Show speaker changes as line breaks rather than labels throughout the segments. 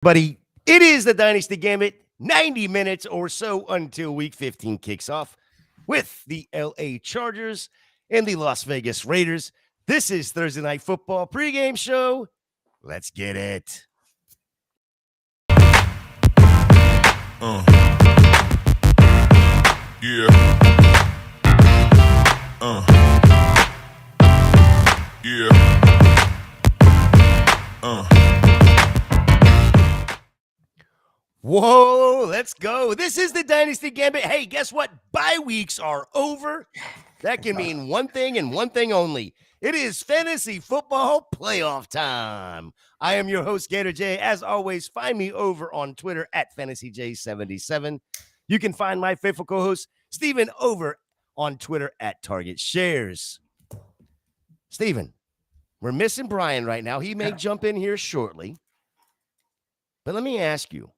Buddy, it is the Dynasty Gambit, 90 minutes or so until week 15 kicks off with the LA Chargers and the Las Vegas Raiders. This is Thursday Night Football pregame show. Let's get it. Whoa, let's go. This is the Dynasty Gambit. Hey, guess what? Bye weeks are over. That can mean one thing and one thing only. It is fantasy football playoff time. I am your host, Gator J. As always, find me over on Twitter at FantasyJ77. You can find my faithful co-host, Steven, over on Twitter at Target Shares. Steven, we're missing Brian right now. He may jump in here shortly. But let me ask you,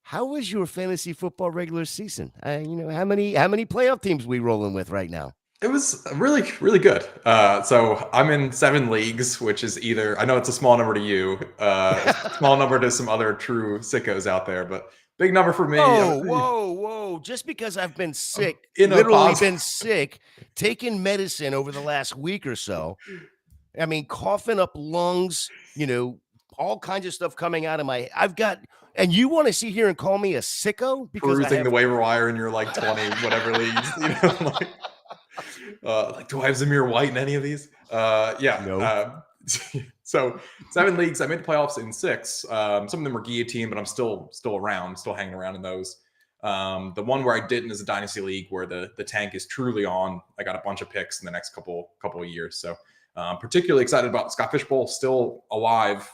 how was your fantasy football regular season? How many playoff teams we rolling with right now?
It was really, really good. So I'm in 7 leagues, which is either, I know it's a small number to you, small number to some other true sickos out there, but big number for me.
Whoa. Just because I've been sick, literally been sick, taking medicine over the last week or so. I mean, coughing up lungs, all kinds of stuff coming out of and you want to sit here and call me a sicko?
Because perusing the waiver wire in your 20 whatever leagues, do I have Zamir White in any of these? No. So 7 leagues. I made the playoffs in 6. Some of them were guillotine, but I'm still around, still hanging around in those. The one where I didn't is a dynasty league where the tank is truly on. I got a bunch of picks in the next couple of years. So particularly excited about Scott Fishbowl still alive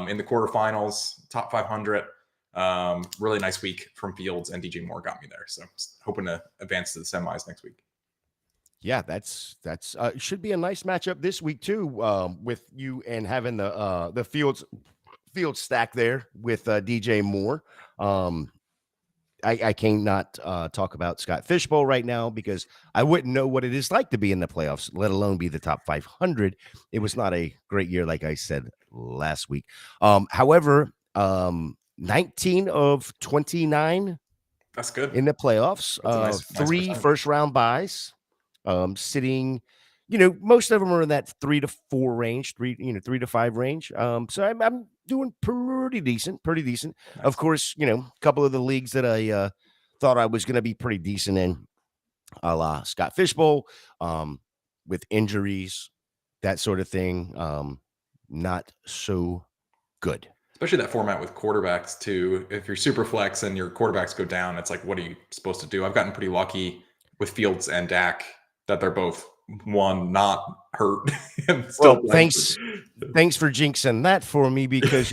in the quarterfinals, top 500. Really nice week from Fields, and DJ Moore got me there. So hoping to advance to the semis next week.
Yeah, that's should be a nice matchup this week too, with you and having the Fields stack there with DJ Moore. I cannot talk about Scott Fishbowl right now because I wouldn't know what it is like to be in the playoffs, let alone be the top 500. It was not a great year, like I said last week. However, 19 of 29.
That's good
in the playoffs. Nice 3 first-round buys. Sitting, most of them are in that 3 to 4 range, 3 to 5 range. So I'm doing pretty decent. Nice. Of course, a couple of the leagues that I thought I was going to be pretty decent in, a la Scott Fishbowl, with injuries, that sort of thing. Not so good.
Especially that format with quarterbacks too. If you're super flex and your quarterbacks go down, it's like, what are you supposed to do? I've gotten pretty lucky with Fields and Dak that they're both not hurt. And still
thanks for jinxing that for me because,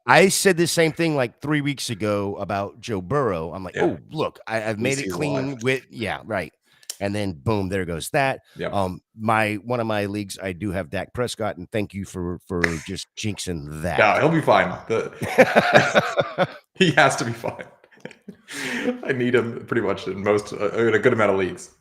I said the same thing like 3 weeks ago about Joe Burrow. I'm like, oh, look, I've made it clean right. And then boom, there goes that.
Yep.
One of my leagues, I do have Dak Prescott, and thank you for just jinxing that.
Yeah, he'll be fine. He has to be fine. I need him pretty much in a good amount of leagues.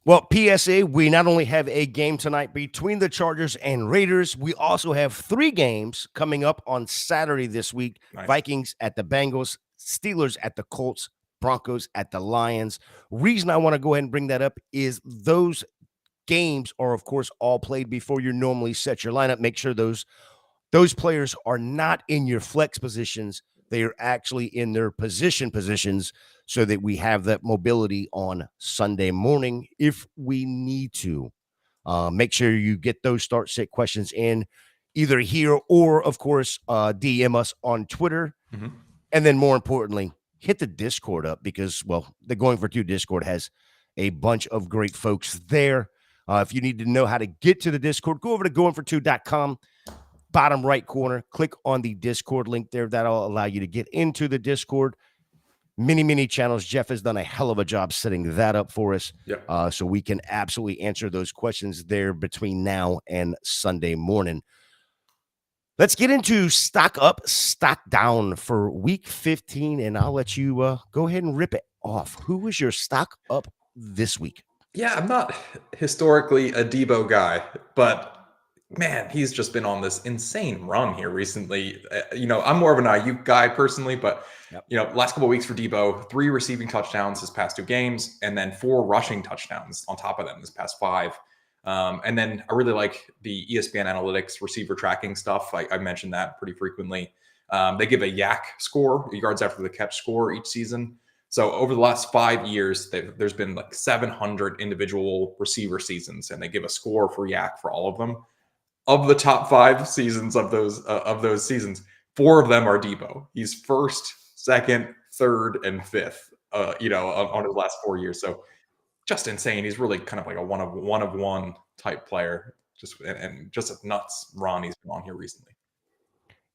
Well, PSA, we not only have a game tonight between the Chargers and Raiders, we also have 3 games coming up on Saturday this week. Nice. Vikings at the Bengals, Steelers at the Colts, Broncos at the Lions. Reason I want to go ahead and bring that up is those games are, of course, all played before you normally set your lineup. Make sure those players are not in your flex positions. They are actually in their positions so that we have that mobility on Sunday morning if we need to. Make sure you get those start sit questions in either here or, of course, DM us on Twitter. Mm-hmm. And then more importantly, hit the Discord up because, the Going for 2 Discord has a bunch of great folks there. If you need to know how to get to the Discord, go over to goingfor2.com. Bottom right corner, click on the Discord link there. That'll allow you to get into the Discord. Many channels. Jeff has done a hell of a job setting that up for us.
Yep.
So we can absolutely answer those questions there between now and Sunday morning. Let's get into stock up, stock down for week 15, and I'll let you go ahead and rip it off. Who was your stock up this week?
Yeah, I'm not historically a Debo guy, but man, he's just been on this insane run here recently. I'm more of an Ayuk guy personally, but last couple of weeks for Debo, 3 receiving touchdowns his past 2 games, and then 4 rushing touchdowns on top of them this past 5. And then I really like the ESPN analytics receiver tracking stuff. I mentioned that pretty frequently. They give a yak score, yards after the catch score each season. So over the last 5 years, there's been like 700 individual receiver seasons, and they give a score for yak for all of them. Of the top 5 seasons of those seasons, 4 of them are Debo. He's first, second, third, and fifth. On his last 4 years. So just insane. He's really kind of like a one of one type player. Just a nuts run he's been on here recently.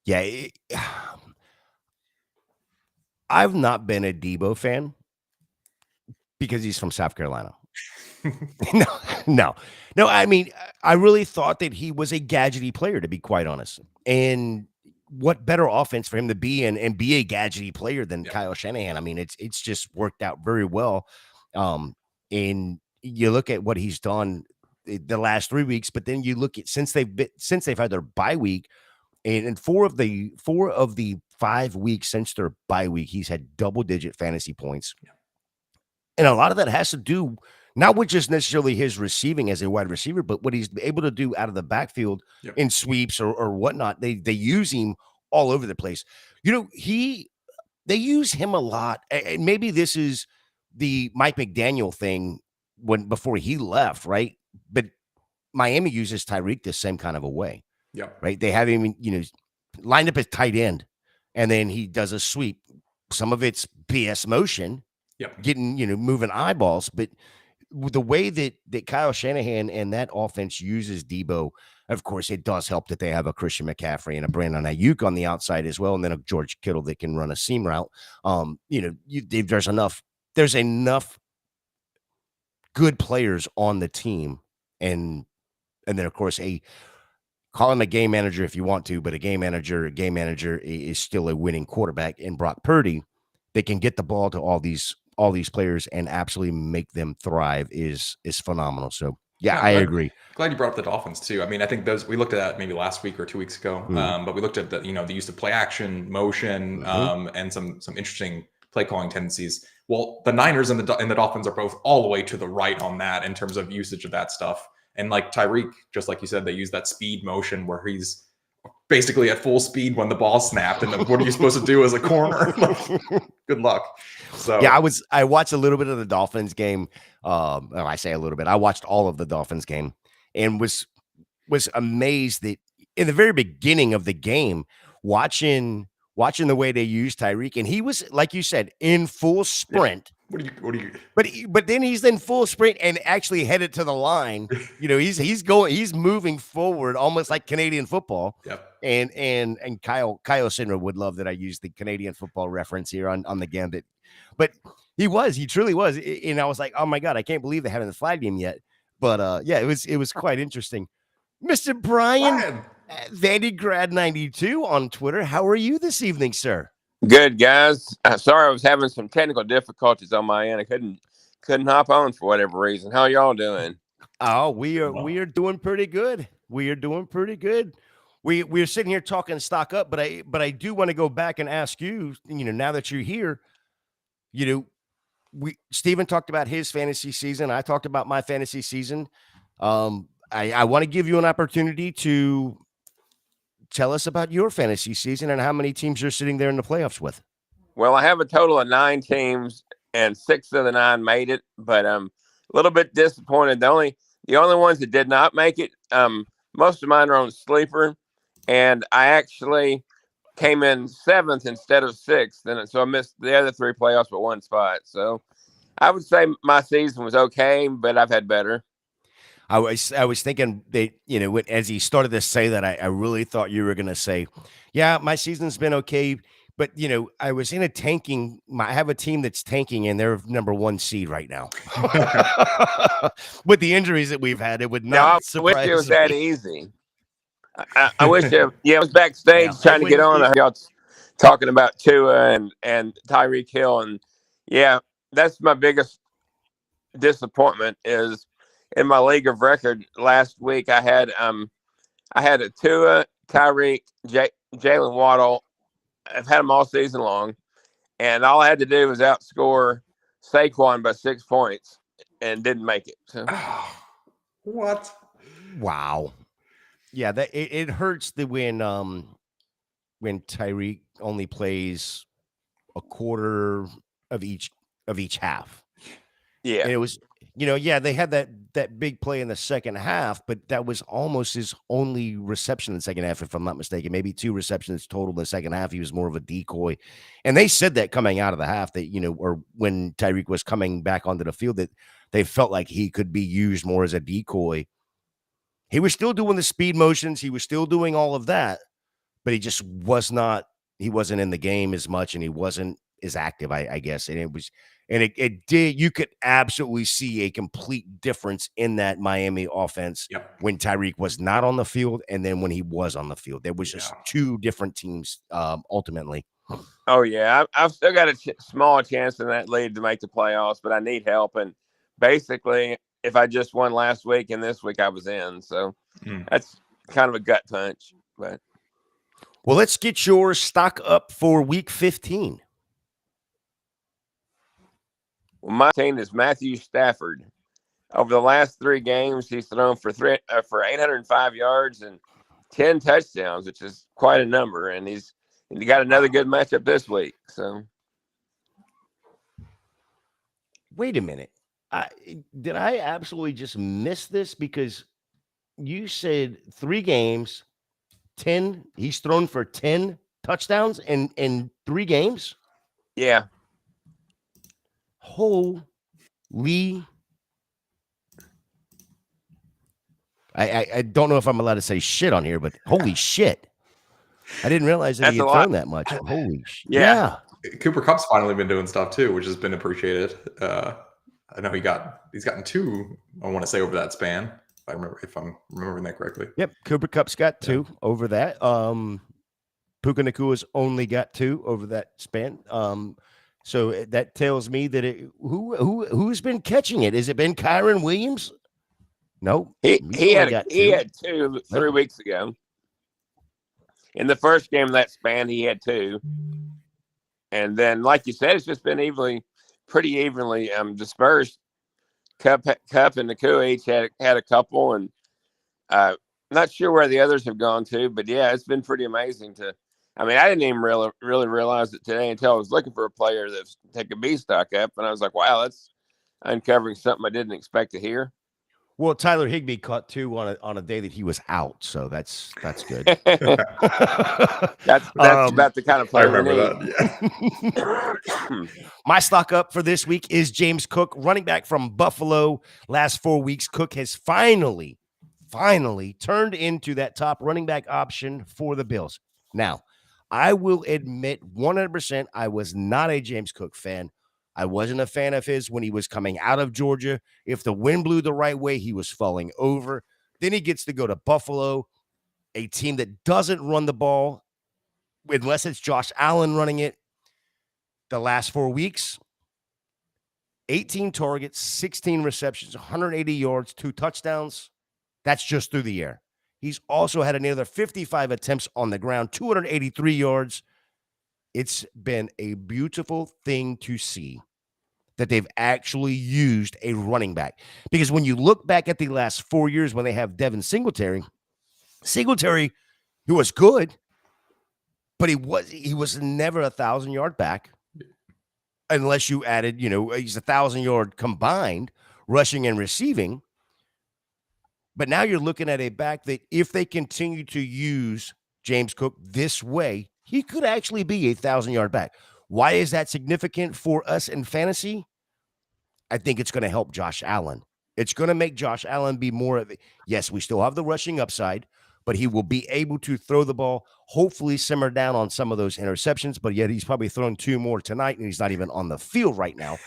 Yeah, I've not been a Debo fan because he's from South Carolina. No. I mean, I really thought that he was a gadgety player, to be quite honest. And what better offense for him to be in and be a gadgety player than Kyle Shanahan? I mean, it's just worked out very well. And you look at what he's done the last 3 weeks, but then you look at since they've had their bye week, and 4 of the 5 weeks since their bye week, he's had double-digit fantasy points. Yeah. And a lot of that has to do not with just necessarily his receiving as a wide receiver, but what he's able to do out of the backfield in sweeps or whatnot. They use him all over the place. They use him a lot. And maybe this is the Mike McDaniel thing before he left, right? But Miami uses Tyreek the same kind of a way.
Yeah.
Right. They have him, lined up as tight end, and then he does a sweep. Some of it's BS motion, getting, moving eyeballs. But the way that Kyle Shanahan and that offense uses Debo, of course, it does help that they have a Christian McCaffrey and a Brandon Ayuk on the outside as well, and then a George Kittle that can run a seam route. There's enough good players on the team, and then of course call him a game manager if you want to, but a game manager is still a winning quarterback in Brock Purdy. They can get the ball to all these players and absolutely make them thrive is phenomenal. So I agree.
Glad you brought up the Dolphins too. I mean, I think we looked at that maybe last week or 2 weeks ago. But we looked at the use of play action, motion, and some interesting play calling tendencies. Well, the Niners and the Dolphins are both all the way to the right on that in terms of usage of that stuff. And like Tyreek, just like you said, they use that speed motion where he's basically at full speed when the ball snapped. And then what are you supposed to do as a corner? Good luck. So
I watched a little bit of the Dolphins game. I say a little bit. I watched all of the Dolphins game and was amazed that in the very beginning of the game, watching the way they used Tyreek, and he was, like you said, in full sprint.
What do you?
But then he's in full sprint and actually headed to the line. He's moving forward almost like Canadian football.
Yep.
And Kyle Sinner would love that I use the Canadian football reference here on the Gambit. But he truly was. And I was like, oh my God, I can't believe they haven't flagged him yet. But it was quite interesting. Mr. Brian Vandygrad 92 on Twitter. How are you this evening, sir?
Good, guys. Sorry I was having some technical difficulties on my end. I couldn't hop on for whatever reason. How y'all doing?
Oh, we are doing pretty good. We are doing pretty good. We're sitting here talking stock up, but I do want to go back and ask you, now that you're here, Steven talked about his fantasy season. I talked about my fantasy season. I want to give you an opportunity to tell us about your fantasy season and how many teams you're sitting there in the playoffs with.
Well, I have a total of 9 teams, and 6 of the 9 made it, but I'm a little bit disappointed. The only ones that did not make it, most of mine are on sleeper, and I actually came in 7th instead of 6th, and so I missed the other 3 playoffs but 1 spot. So I would say my season was okay, but I've had better.
I was thinking that, as he started to say that, I really thought you were going to say, yeah, my season's been okay. But, I was in I have a team that's tanking and they're number 1 seed right now. With the injuries that we've had, it would not surprise me.
I wish it was that easy. I wish I was backstage trying to get on. I heard y'all talking about Tua and Tyreek Hill. And that's my biggest disappointment is in my league of record last week. I had I had a Tua, Tyreek, Jalen Waddle. I've had them all season long, and all I had to do was outscore Saquon by 6 points, and didn't make it. So.
What?
Wow. Yeah, that it hurts when Tyreek only plays a quarter of each half.
Yeah.
And it was, they had that big play in the second half, but that was almost his only reception in the second half, if I'm not mistaken. Maybe 2 receptions total in the second half. He was more of a decoy. And they said that coming out of the half that, or when Tyreek was coming back onto the field, that they felt like he could be used more as a decoy. He was still doing the speed motions. He was still doing all of that, but he just wasn't in the game as much, and he wasn't as active, I guess. And it did, you could absolutely see a complete difference in that Miami offense when Tyreek was not on the field and then when he was on the field. There was just 2 different teams ultimately.
Oh, yeah. I've still got a small chance in that league to make the playoffs, but I need help. And basically, if I just won last week and this week I was in. So that's kind of a gut punch. But
well, let's get your stock up for week 15.
Well, my team is Matthew Stafford. Over the last 3 games, he's thrown for 805 yards and 10 touchdowns, which is quite a number. And he got another good matchup this week. So,
wait a minute. Did I absolutely just miss this? Because you said 3 games, 10. He's thrown for 10 touchdowns in 3 games.
Yeah.
Holy. I don't know if I'm allowed to say shit on here, but holy shit. I didn't realize that he had thrown that much. Holy shit. Yeah.
Cooper Kupp's finally been doing stuff too, which has been appreciated. I know he's gotten 2, I want to say, over that span. If I'm remembering that correctly. Yep.
Cooper Kupp's got 2 over that. Puka Nakua's only got 2 over that span. So that tells me that who's been catching it? Has it been Kyron Williams? No.
He had 2 3 weeks ago. In the first game of that span, he had 2. And then, like you said, it's just been pretty evenly dispersed. Kupp and Nakua each had a couple, and not sure where the others have gone to, but yeah, it's been pretty amazing I didn't even really realize it today until I was looking for a player that take a B stock up, and I was like, wow, that's uncovering something I didn't expect to hear.
Well, Tyler Higbee caught 2 on a day that he was out, so that's good.
that's about the kind of player
I remember that.
Yeah. My stock up for this week is James Cook, running back from Buffalo. Last 4 weeks, Cook has finally turned into that top running back option for the Bills. Now, I will admit 100% I was not a James Cook fan. I wasn't a fan of his when he was coming out of Georgia. If the wind blew the right way, he was falling over. Then he gets to go to Buffalo, a team that doesn't run the ball unless it's Josh Allen running it. The last 4 weeks, 18 targets, 16 receptions, 180 yards, 2 touchdowns. That's just through the air. He's also had another 55 attempts on the ground, 283 yards. It's been a beautiful thing to see that they've actually used a running back. Because when you look back at the last 4 years when they have Devin Singletary, who was good, but he was never a 1,000-yard back unless you added, he's 1,000-yard combined rushing and receiving. But now you're looking at a back that if they continue to use James Cook this way, he could actually be a 1,000-yard back. Why is that significant for us in fantasy? I think it's going to help Josh Allen. It's going to make Josh Allen be more of yes, we still have the rushing upside, but he will be able to throw the ball, hopefully simmer down on some of those interceptions, but yet he's probably thrown 2 more tonight, and he's not even on the field right now.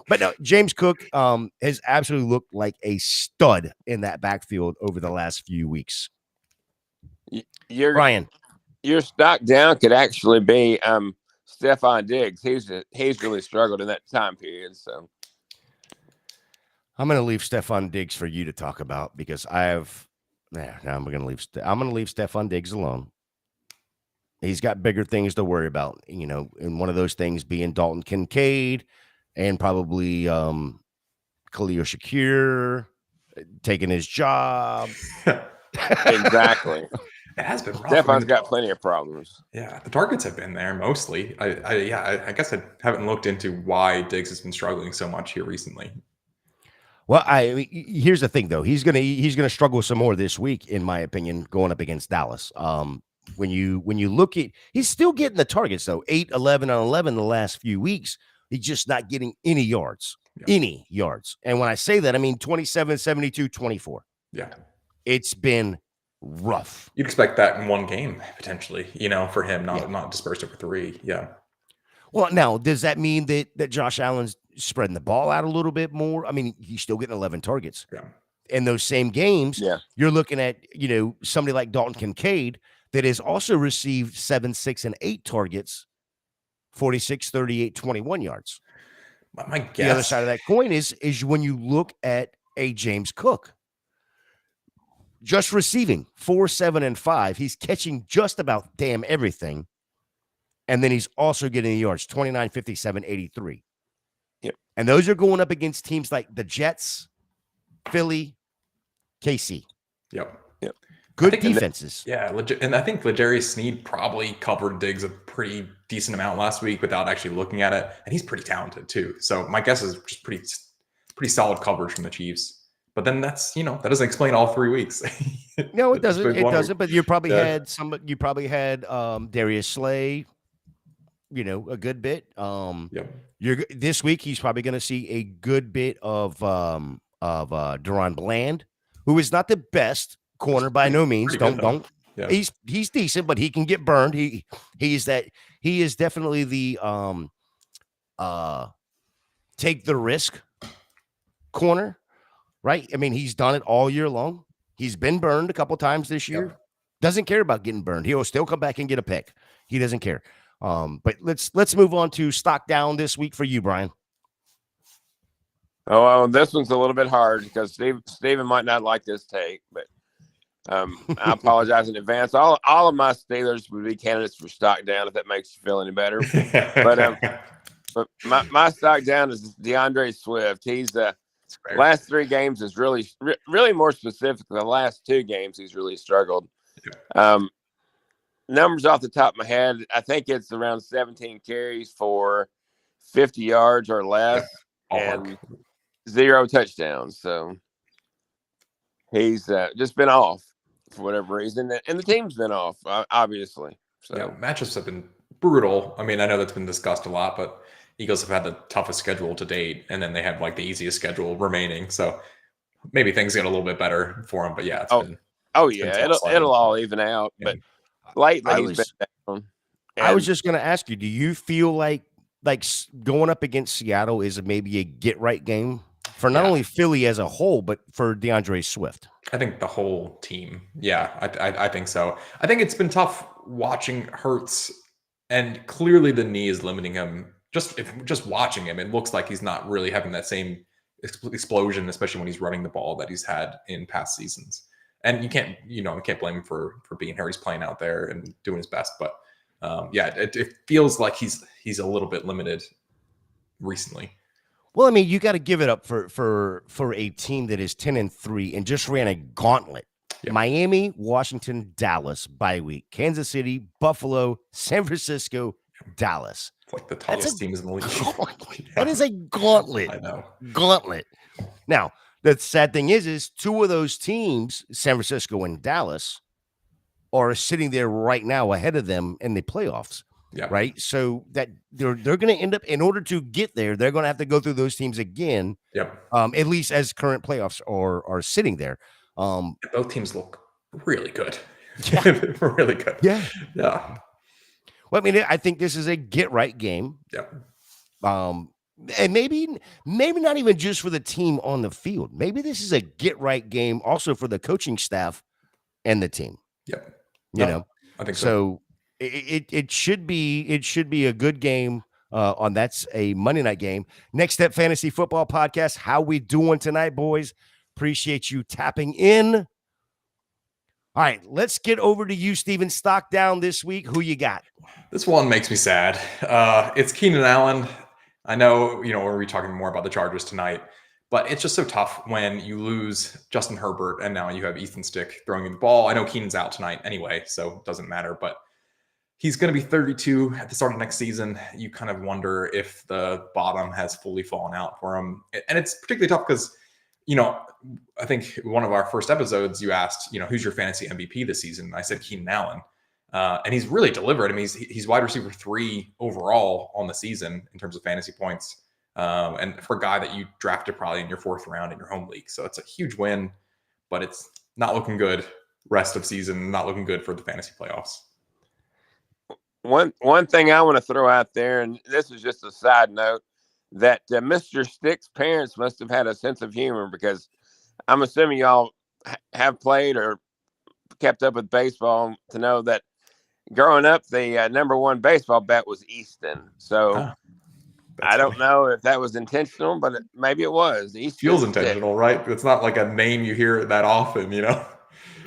But no, James Cook has absolutely looked like a stud in that backfield over the last few weeks. Brian.
Your stock down could actually be Stephon Diggs. He's really struggled in that time period. So
I'm going to leave Stephon Diggs for you to talk about because I have Yeah, now I'm gonna leave Stephon Diggs alone. He's got bigger things to worry about, and one of those things being Dalton Kincaid and probably Khalil Shakir taking his job.
Exactly.
It has been rough.
Stephon's got plenty of problems.
Yeah, the targets have been there mostly. I guess I haven't looked into why Diggs has been struggling so much here recently.
Well, here's the thing though. He's gonna struggle some more this week, in my opinion, going up against Dallas. When you look at, he's still getting the targets though, 8, 11 on 11 the last few weeks. He's just not getting any yards. And when I say that, I mean 27, 72, 24.
Yeah.
It's been rough.
You'd expect that in one game, potentially, for him, not dispersed over 3. Yeah.
Well, now, does that mean that Josh Allen's spreading the ball out a little bit more? I mean, he's still getting 11 targets.
Yeah.
In those same games, you're looking at, somebody like Dalton Kincaid that has also received 7, 6, and 8 targets, 46, 38, 21 yards.
My guess.
The other side of that coin is when you look at a James Cook. Just receiving 4, 7, and 5. He's catching just about damn everything. And then he's also getting the yards, 29, 57, 83.
Yep.
And those are going up against teams like the Jets, Philly, KC.
Yep.
Good defenses.
And I think L'Jarius Sneed probably covered Diggs a pretty decent amount last week without actually looking at it. And he's pretty talented too. So my guess is just pretty solid coverage from the Chiefs. But then that's, that doesn't explain all 3 weeks.
No, it doesn't. It doesn't. But you probably had Darius Slay, a good bit. This week he's probably going to see a good bit of Deron Bland, who is not the best corner by no means. Don't. Yeah. He's decent, but he can get burned. He is definitely the take the risk corner. Right? I mean, he's done it all year long. He's been burned a couple times this year. Yep. Doesn't care about getting burned. He'll still come back and get a pick. He doesn't care. But let's move on to stock down this week for you, Brian.
Oh, well, this one's a little bit hard because Steven might not like this take, but I apologize in advance. All of my Steelers would be candidates for stock down if that makes you feel any better. But my stock down is DeAndre Swift. He's last 3 games is really more specific. The last 2 games he's really struggled. Numbers off the top of my head, I think it's around 17 carries for 50 yards or less and 0 touchdowns. So he's just been off for whatever reason, and the team's been off, obviously. So
matchups have been brutal. I mean, I know that's been discussed a lot, but Eagles have had the toughest schedule to date, and then they have the easiest schedule remaining. So maybe things get a little bit better for them. But yeah,
it'll all even out. Yeah. But lately he's been down.
I was just going to ask you: do you feel like going up against Seattle is maybe a get right game for not only Philly as a whole, but for DeAndre Swift?
I think the whole team. Yeah, I think so. I think it's been tough watching Hurts, and clearly the knee is limiting him. Just watching him, it looks like he's not really having that same explosion, especially when he's running the ball, that he's had in past seasons. And you can't blame him for being here. He's playing out there and doing his best. But it feels like he's a little bit limited recently.
Well, I mean, you got to give it up for a team that is 10-3 and just ran a gauntlet. Yep. Miami, Washington, Dallas bye week, Kansas City, Buffalo, San Francisco, Dallas.
It's like the toughest teams in the league.
That is a gauntlet.
I know.
Gauntlet. Now, the sad thing is 2 of those teams, San Francisco and Dallas, are sitting there right now ahead of them in the playoffs.
Yeah.
Right. So that they're going to end up, in order to get there, they're going to have to go through those teams again.
Yep.
At least as current playoffs are sitting there.
Both teams look really good.
Yeah.
Really good.
Yeah.
Yeah.
Well, I mean, I think this is a get right game.
Yep.
And maybe not even just for the team on the field. Maybe this is a get right game also for the coaching staff and the team.
Yep.
I think so. It should be a good game. That's a Monday night game. Next Step Fantasy Football Podcast. How we doing tonight, boys? Appreciate you tapping in. All right, let's get over to you, Steven. Stock down this week. Who you got?
This one makes me sad. It's Keenan Allen. I know, we're going to be talking more about the Chargers tonight, but it's just so tough when you lose Justin Herbert and now you have Ethan Stick throwing you the ball. I know Keenan's out tonight anyway, so it doesn't matter, but he's going to be 32 at the start of next season. You kind of wonder if the bottom has fully fallen out for him. And it's particularly tough because, I think one of our first episodes, you asked, who's your fantasy MVP this season? I said Keenan Allen. And he's really delivered. I mean, he's wide receiver 3 overall on the season in terms of fantasy points. And for a guy that you drafted probably in your 4th round in your home league. So it's a huge win, but it's not looking good rest of season, not looking good for the fantasy playoffs.
One thing I want to throw out there, and this is just a side note, that Mr. Stick's parents must have had a sense of humor, because I'm assuming y'all have played or kept up with baseball to know that growing up, the number 1 baseball bet was Easton. So I don't know if that was intentional, but maybe it was. Easton
feels intentional, right? It's not like a name you hear that often,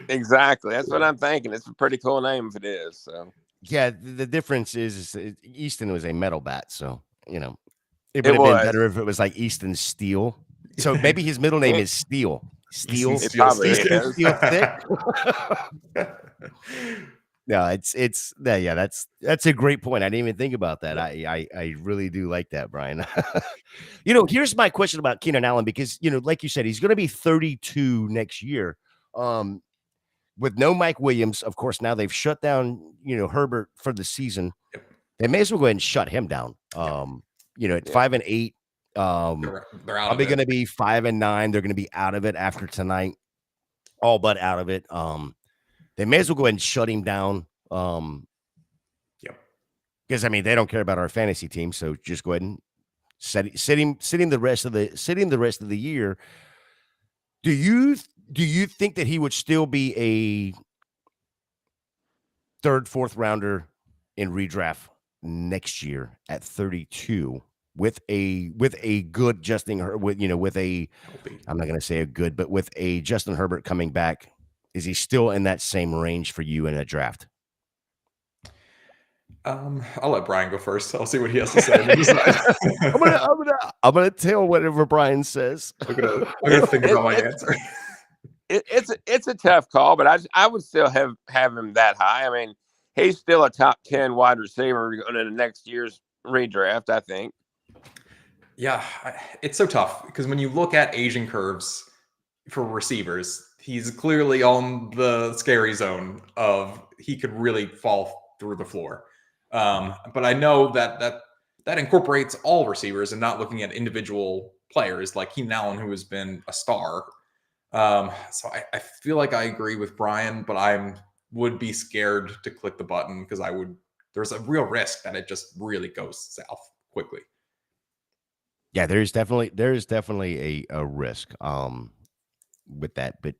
Exactly. That's what I'm thinking. It's a pretty cool name if it is. So
yeah, the difference is Easton was a metal bat, so it would have been better if it was like Easton Steel. So maybe his middle name is Steel. Steel.
It probably is.
Steel thick. No, that's a great point. I didn't even think about that. I really do like that, Brian. Here's my question about Keenan Allen, because like you said, he's going to be 32 next year. With no Mike Williams, of course, now they've shut down Herbert for the season.
Yep.
They may as well go ahead and shut him down. At 5-8,
they're out.
Probably going to be 5-9. They're going to be out of it after tonight, all but out of it. They may as well go ahead and shut him down. Because they don't care about our fantasy team, so just go ahead and sit him the rest of the year. Do you think that he would still be a 3rd, 4th rounder in redraft next year at 32 with a good Justin I'm not going to say a good, but with a Justin Herbert coming back? Is he still in that same range for you in a draft?
I'll let Brian go first. I'll see what he has to say.
I'm gonna tell whatever Brian says.
I'm gonna think about my answer.
It's a tough call, but I would still have him that high. He's still a top 10 wide receiver going into next year's redraft, I think.
Yeah, it's so tough because when you look at aging curves for receivers, he's clearly on the scary zone of he could really fall through the floor. But I know that incorporates all receivers and not looking at individual players like Keenan Allen, who has been a star. So I feel like I agree with Brian, but I would be scared to click the button because there's a real risk that it just really goes south quickly.
Yeah, there's definitely a risk with that, but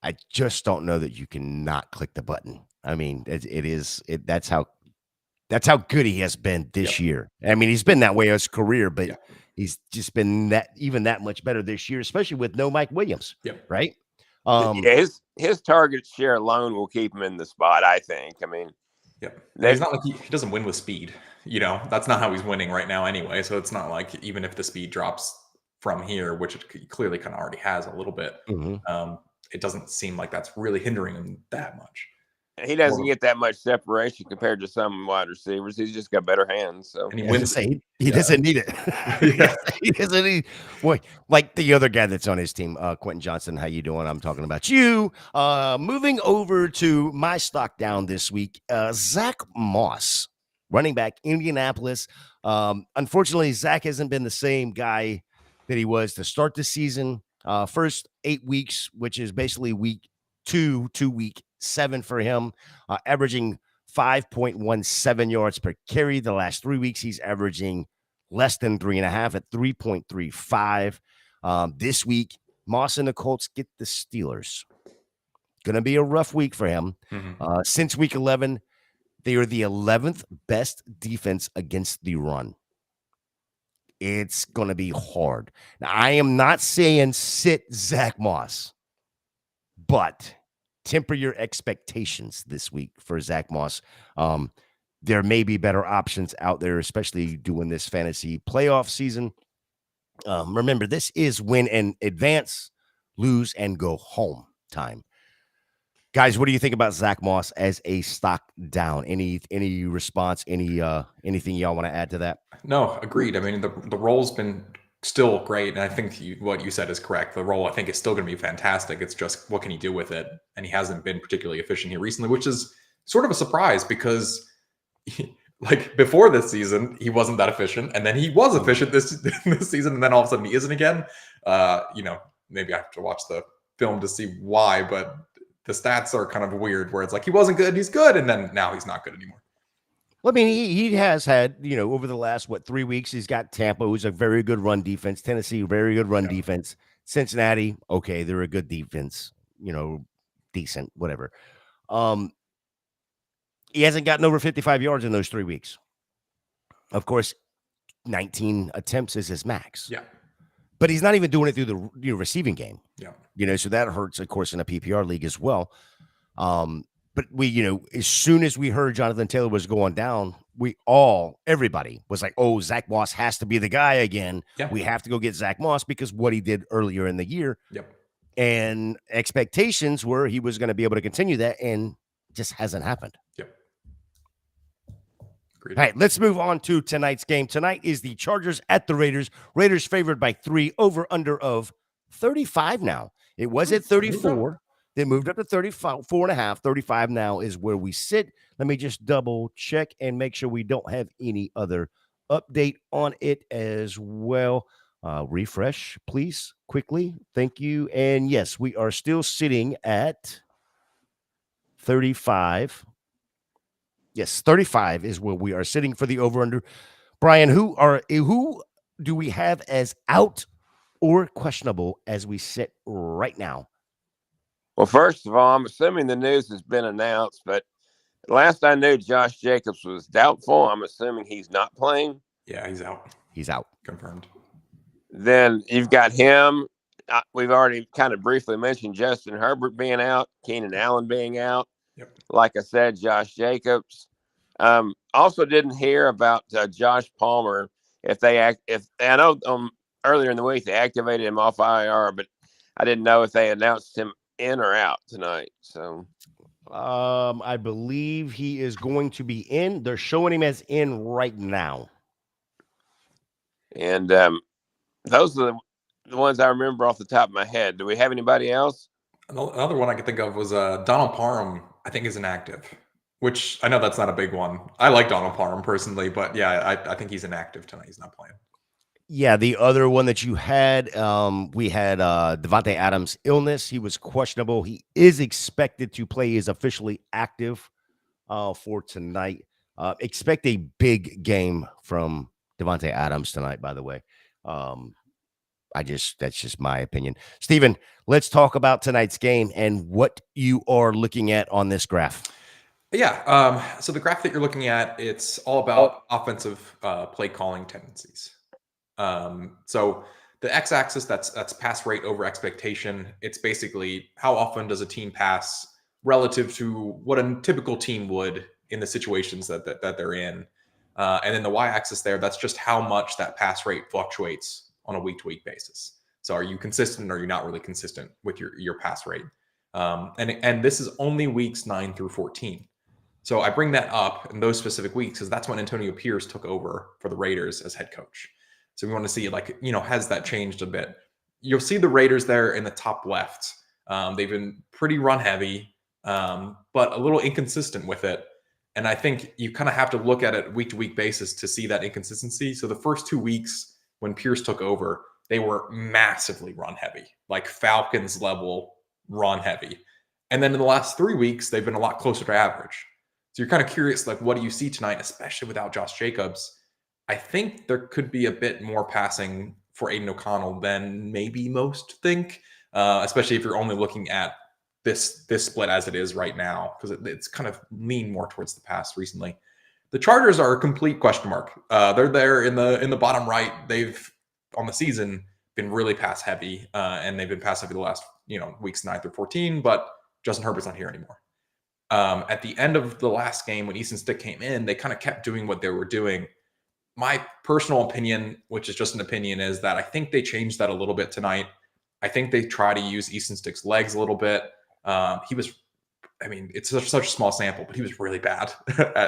I just don't know that you can not click the button. That's how good he has been this year. He's been that way his career, but he's just been that much better this year, especially with no Mike Williams.
Yep.
Right.
His target share alone will keep him in the spot, I think.
It's not like he doesn't win with speed. That's not how he's winning right now anyway. So it's not like even if the speed drops from here, which it clearly kind of already has a little bit, it doesn't seem like that's really hindering him that much.
He doesn't get that much separation compared to some wide receivers. He's just got better hands. So
and he wins.
He doesn't need it. He doesn't need. Boy, like the other guy that's on his team, Quentin Johnson. How you doing? I'm talking about you. Moving over to my stock down this week, Zach Moss, running back, Indianapolis. Unfortunately, Zach hasn't been the same guy that he was to start the season. First 8 weeks, which is basically week 2 to week 7 for him, averaging 5.17 yards per carry. The last 3 weeks, he's averaging less than 3.5 at 3.35. This week, Moss and the Colts get the Steelers. Going to be a rough week for him. Since week 11, they are the 11th best defense against the run. It's going to be hard. Now, I am not saying sit Zach Moss, but temper your expectations this week for Zach Moss. There may be better options out there, especially doing this fantasy playoff season. Remember, this is win and advance, lose and go home time. Guys, what do you think about Zach Moss as a stock down? Any response? Anything y'all want to add to that?
No, agreed. I mean, the role's been still great, and I think what you said is correct. The role, I think, is still going to be fantastic. It's just what can he do with it? And he hasn't been particularly efficient here recently, which is sort of a surprise because like before this season, he wasn't that efficient, and then he was efficient this season, and then all of a sudden he isn't again. Maybe I have to watch the film to see why, but the stats are kind of weird where it's like he wasn't good, he's good, and then now he's not good anymore.
Well, I mean, he has had, over the last, 3 weeks, he's got Tampa, who's a very good run defense. Tennessee, very good run defense. Cincinnati, okay, they're a good defense, decent, whatever. He hasn't gotten over 55 yards in those 3 weeks. Of course, 19 attempts is his max.
Yeah.
But he's not even doing it through the receiving game.
Yeah.
So that hurts, of course, in a PPR league as well. But we, as soon as we heard Jonathan Taylor was going down, everybody was like, oh, Zach Moss has to be the guy again.
Yep.
We have to go get Zach Moss because what he did earlier in the year.
Yep.
And expectations were he was going to be able to continue that, and just hasn't happened.
Yep. Agreed.
All right, let's move on to tonight's game. Tonight is the Chargers at the Raiders. Raiders favored by 3, over under of 35 now. It was at 34. They moved up to 34.5. 35 now is where we sit. Let me just double check and make sure we don't have any other update on it as well. Refresh, please, quickly. Thank you. And yes, we are still sitting at 35. Yes, 35 is where we are sitting for the over-under. Brian, who do we have as out or questionable as we sit right now?
Well, first of all, I'm assuming the news has been announced, but last I knew, Josh Jacobs was doubtful. I'm assuming he's not playing.
Yeah, he's out.
He's out.
Confirmed.
Then you've got him. We've already kind of briefly mentioned Justin Herbert being out, Keenan Allen being out.
Yep.
Like I said, Josh Jacobs. Also didn't hear about Josh Palmer. If I know earlier in the week they activated him off IR, but I didn't know if they announced him in or out tonight. So
I believe he is going to be in. They're showing him as in right now.
And those are the ones I remember off the top of my head. Do we have anybody else?
Another one I could think of was Donald Parham, I think is inactive, which I know that's not a big one. I like Donald Parham personally, but yeah, I think he's inactive tonight. He's not playing.
Yeah, the other one that you had, we had Devontae Adams' illness. He was questionable. He is expected to play. He is officially active for tonight. Expect a big game from Devontae Adams tonight, by the way. That's just my opinion. Steven, let's talk about tonight's game and what you are looking at on this graph.
Yeah, so the graph that you're looking at, it's all about offensive play calling tendencies. So the x-axis, that's pass rate over expectation. It's basically how often does a team pass relative to what a typical team would in the situations that they're in. And then the y-axis there, that's just how much that pass rate fluctuates on a week-to-week basis. So are you consistent or are you not really consistent with your pass rate? And this is only weeks 9 through 14. So I bring that up in those specific weeks because that's when Antonio Pierce took over for the Raiders as head coach. So we want to see, has that changed a bit? You'll see the Raiders there in the top left. They've been pretty run heavy, but a little inconsistent with it. And I think you kind of have to look at it week-to-week basis to see that inconsistency. So the first 2 weeks when Pierce took over, they were massively run heavy, like Falcons level run heavy. And then in the last 3 weeks, they've been a lot closer to average. So you're kind of curious, what do you see tonight, especially without Josh Jacobs? I think there could be a bit more passing for Aiden O'Connell than maybe most think, especially if you're only looking at this split as it is right now, because it's kind of leaned more towards the pass recently. The Chargers are a complete question mark. They're there in the bottom right. They've on the season been really pass heavy, and they've been pass heavy the last weeks 9 through 14, but Justin Herbert's not here anymore. At the end of the last game, when Easton Stick came in, they kind of kept doing what they were doing. My personal opinion, which is just an opinion, is that I think they changed that a little bit tonight. I think they try to use Easton Stick's legs a little bit. It's such a small sample, but he was really bad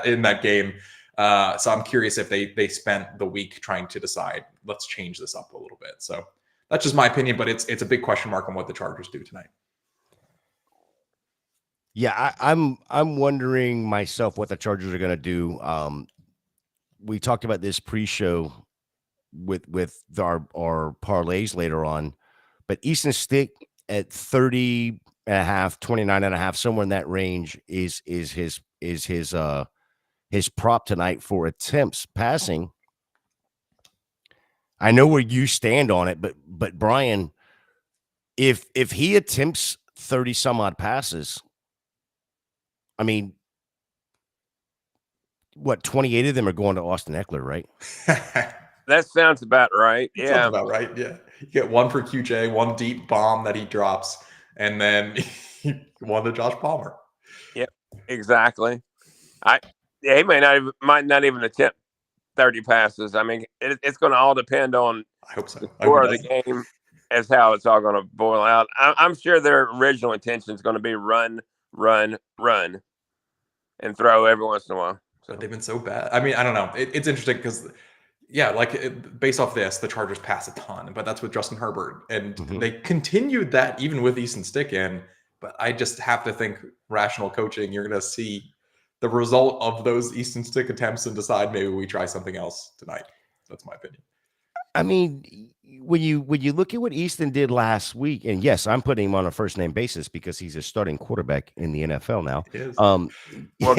in that game. So I'm curious if they spent the week trying to decide, let's change this up a little bit. So that's just my opinion, but it's a big question mark on what the Chargers do tonight.
Yeah, I'm wondering myself what the Chargers are going to do. We talked about this pre-show with our parlays later on, but Easton Stick at 30.5, 29.5, somewhere in that range is his prop tonight for attempts passing. I know where you stand on it, but Brian, if he attempts 30 some odd passes, I mean, what, 28 of them are going to Austin Eckler, right?
That sounds about right. Yeah.
Sounds about right. Yeah. You get one for QJ, one deep bomb that he drops, and then one to Josh Palmer.
Yep, exactly. He might not even attempt 30 passes. I mean, it's going to all depend on
I hope so.
the score of the game as how it's all going to boil out. I'm sure their original intention is going to be run, and throw every once in a while.
So they've been so bad. I mean, I don't know. It's interesting because, based off this, the Chargers pass a ton, but that's with Justin Herbert. And they continued that even with Easton Stick in. But I just have to think rational coaching, you're going to see the result of those Easton Stick attempts and decide maybe we try something else tonight. That's my opinion.
I mean, when you look at what Easton did last week, and yes, I'm putting him on a first name basis because he's a starting quarterback in the NFL now.
It is.
Well,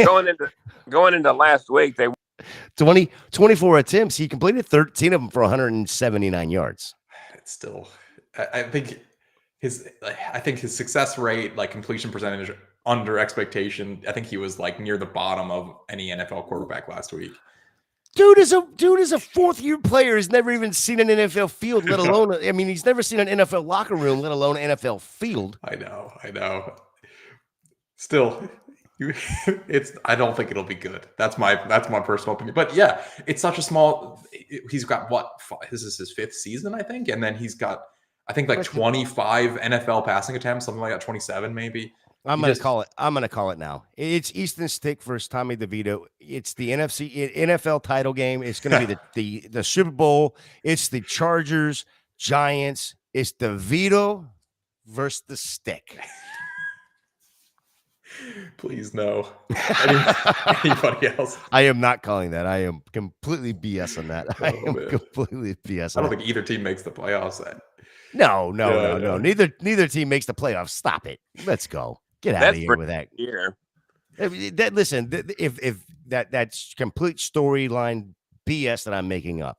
going into last week, they
24 attempts. He completed 13 of them for 179 yards.
It's still, I think his success rate, like completion percentage, under expectation. I think he was like near the bottom of any NFL quarterback last week.
Dude is a fourth-year player. He's never even seen an NFL field, let alone. I mean, he's never seen an NFL locker room, let alone an NFL field.
I know. Still, I don't think it'll be good. That's my personal opinion. But yeah, it's such a small. He's got this is his 5th season, I think, and then he's got 25 NFL passing attempts, something like that, 27 maybe.
I'm going to call it now. It's Easton Stick versus Tommy DeVito. It's the NFL title game. It's going to be the Super Bowl. It's the Chargers, Giants. It's DeVito versus the Stick.
Please no. Anybody else?
I am not calling that. I am completely BS on that. Completely BS.
I don't think either team makes the playoffs.
No. Neither team makes the playoffs. Stop it. Let's go. Get out of here with that. Listen, if that's complete storyline BS that I'm making up.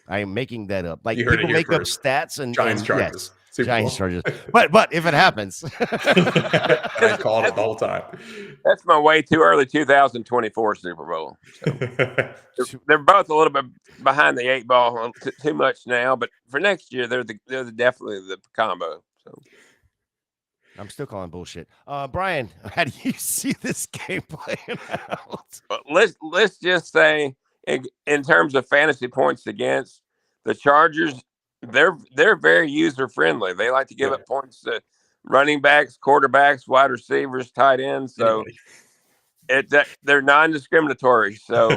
I am making that up. Like people make up stats and
Giants Chargers.
Yes, Giants Chargers. But if it happens,
I called it the whole time.
That's my way too early 2024 Super Bowl. So they're both a little bit behind the 8 ball too much now, but for next year they're definitely the combo. So
I'm still calling bullshit. Brian, how do you see this game playing out?
Let's just say in terms of fantasy points against, the Chargers, they're very user friendly. They like to give up points to running backs, quarterbacks, wide receivers, tight ends. So they're non-discriminatory. So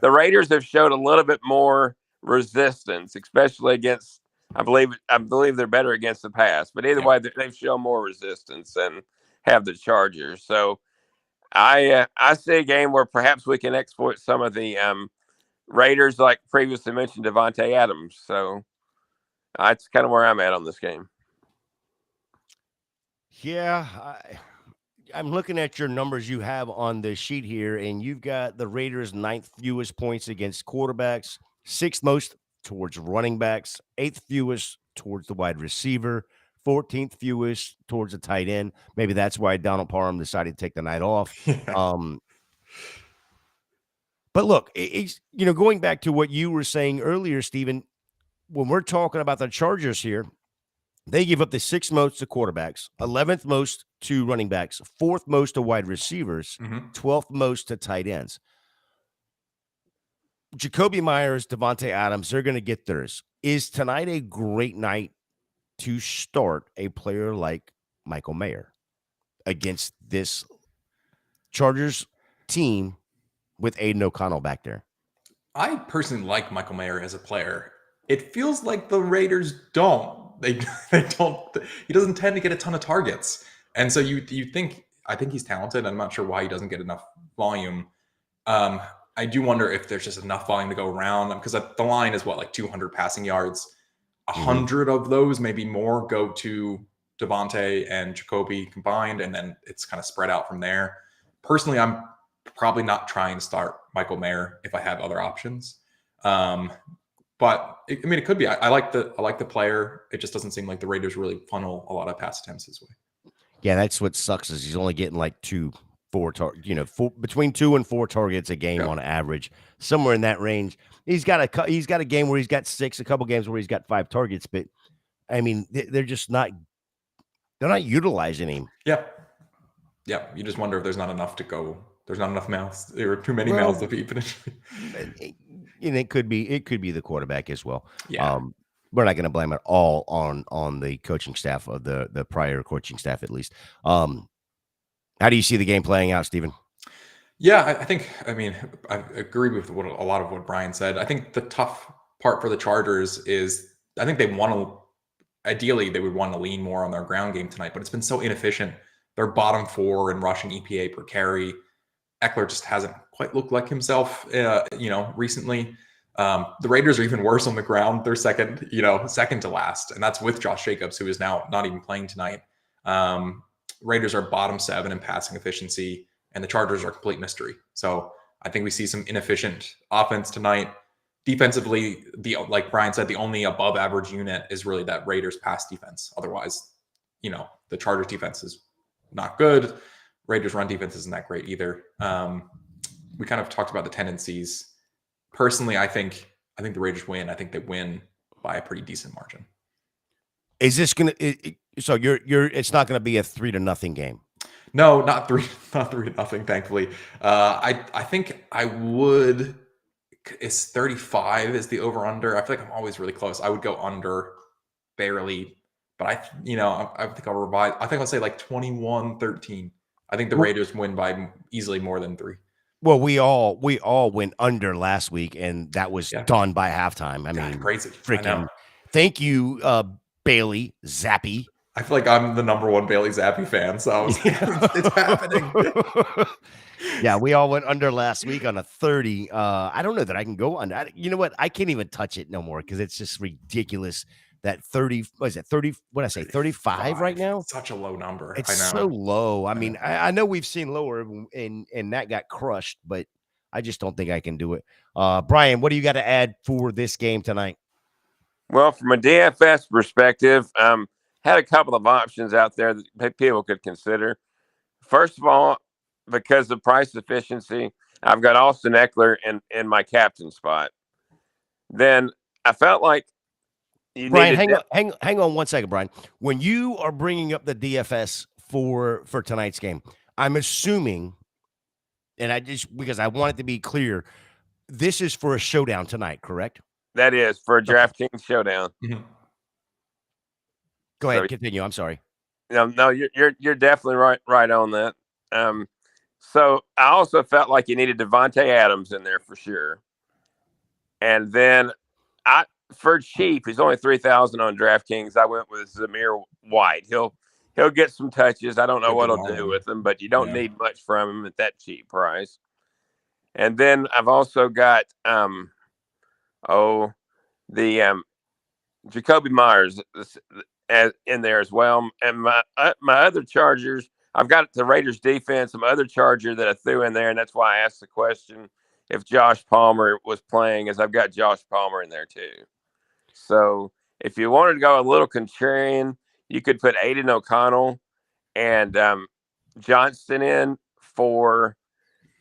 the Raiders have showed a little bit more resistance, especially against. I believe they're better against the pass, but either way, they've shown more resistance than have the Chargers. So I see a game where perhaps we can exploit some of the Raiders, like previously mentioned, Devontae Adams. So that's kind of where I'm at on this game.
Yeah, I'm looking at your numbers you have on the sheet here, and you've got the Raiders' 9th fewest points against quarterbacks, 6th most towards running backs, 8th fewest towards the wide receiver, 14th fewest towards the tight end. Maybe that's why Donald Parham decided to take the night off. But look, it's, going back to what you were saying earlier, Stephen, when we're talking about the Chargers here, They give up the 6th most to quarterbacks, 11th most to running backs, 4th most to wide receivers, 12th most to tight ends. Jacoby Myers, Devontae Adams, they're going to get theirs. Is tonight a great night to start a player like Michael Mayer against this Chargers team with Aiden O'Connell back there?
I personally like Michael Mayer as a player. It feels like the Raiders don't. They don't. He doesn't tend to get a ton of targets, and so you think. I think he's talented. I'm not sure why he doesn't get enough volume. I do wonder if there's just enough volume to go around, because the line is like 200 passing yards. 100 of those, maybe more, go to Devontae and Jacoby combined, and then it's kind of spread out from there. Personally, I'm probably not trying to start Michael Mayer if I have other options. But it could be. I like the player. It just doesn't seem like the Raiders really funnel a lot of pass attempts his way.
Yeah, that's what sucks, is he's only getting like between 2 and 4 targets a game on average, somewhere in that range. He's got a game where he's got 6, a couple games where he's got 5 targets, but I mean, they're not utilizing him.
Yeah. You just wonder if there's not enough to go. There's not enough mouths. There are too many mouths to feed.
And it could be the quarterback as well.
Yeah.
We're not going to blame it all on the coaching staff of the prior coaching staff, at least. How do you see the game playing out, Stephen?
Yeah, I agree with a lot of what Brian said. I think the tough part for the Chargers is I think ideally they would want to lean more on their ground game tonight, but it's been so inefficient. They're bottom 4 in rushing EPA per carry. Eckler just hasn't quite looked like himself, recently. The Raiders are even worse on the ground. They're second to last, and that's with Josh Jacobs, who is now not even playing tonight. Raiders are bottom 7 in passing efficiency, and the Chargers are a complete mystery. So I think we see some inefficient offense tonight. Defensively, like Brian said, the only above average unit is really that Raiders pass defense. Otherwise, the Chargers defense is not good. Raiders run defense isn't that great either. We kind of talked about the tendencies. Personally, I think the Raiders win. I think they win by a pretty decent margin.
Is this gonna? So it's not going to be a 3-0 game.
No, not 3-0. Thankfully, I think I would. Is 35 is the over under? I feel like I'm always really close. I would go under barely, but I think I'll revise. I think I'll say like 21-13. I think the Raiders win by easily more than 3.
Well, we all went under last week, and that was done by halftime. I mean,
crazy.
Freaking. Thank you, Bailey Zappi.
I feel like I'm the number 1 Bailey Zappi fan, so it's happening.
Yeah, we all went under last week on a 30. I don't know that I can go under. You know what? I can't even touch it no more because it's just ridiculous. That 30, what is it? 30, what did I say? 35 right now?
Such a low number.
It's so low. I mean, I know we've seen lower and that got crushed, but I just don't think I can do it. Brian, what do you got to add for this game tonight?
Well, from a DFS perspective, had a couple of options out there that people could consider. First of all, because of price efficiency, I've got Austin Eckler in my captain spot. Then I felt like
Brian, hang on 1 second, Brian. When you are bringing up the DFS for tonight's game, I'm assuming, and because I want it to be clear, this is for a showdown tonight, correct?
That is for a DraftKings showdown.
Mm-hmm.
Go ahead, continue. I'm sorry.
No, you're definitely right on that. So I also felt like you needed Devontae Adams in there for sure. And then for cheap, he's only 3,000 on DraftKings. I went with Zamir White. He'll get some touches. I don't know what he'll do with him, but you don't need much from him at that cheap price. And then I've also got Jacoby Myers in there as well. And my other Chargers, I've got the Raiders defense, some other Charger that I threw in there, and that's why I asked the question if Josh Palmer was playing, as I've got Josh Palmer in there too. So if you wanted to go a little contrarian, you could put Aiden O'Connell and Johnston in for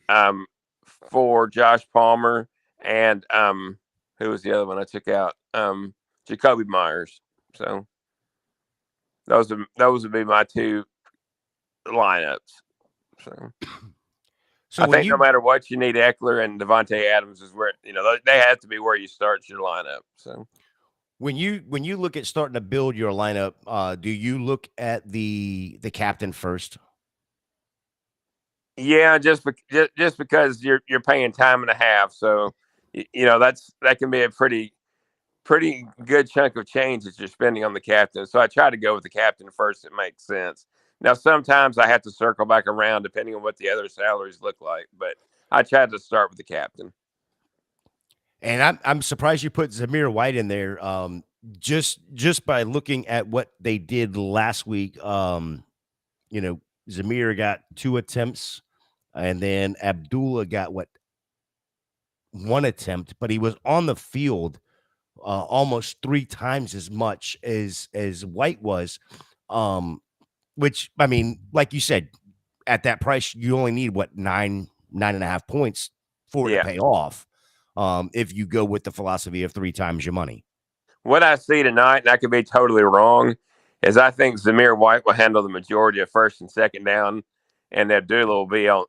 Josh Palmer and who was the other one I took out? Jacoby Myers. So Those would be my two lineups. So I think no matter what, you need Eckler and Devontae Adams is where they have to be where you start your lineup. So
when you look at starting to build your lineup, do you look at the captain first?
Yeah, just because you're paying time and a half, so that can be a pretty good chunk of change that you're spending on the captain. So I try to go with the captain first. It makes sense. Now, sometimes I have to circle back around depending on what the other salaries look like, but I try to start with the captain.
And I'm surprised you put Zamir White in there. Just by looking at what they did last week, Zamir got 2 attempts, and then Abdullah got one attempt, but he was on the field almost 3 times as much as White was. Which, I mean, like you said, at that price, you only need 9.5 points for it to pay off. If you go with the philosophy of 3 times your money.
What I see tonight, and I could be totally wrong, is I think Zamir White will handle the majority of first and second down, and Abdullah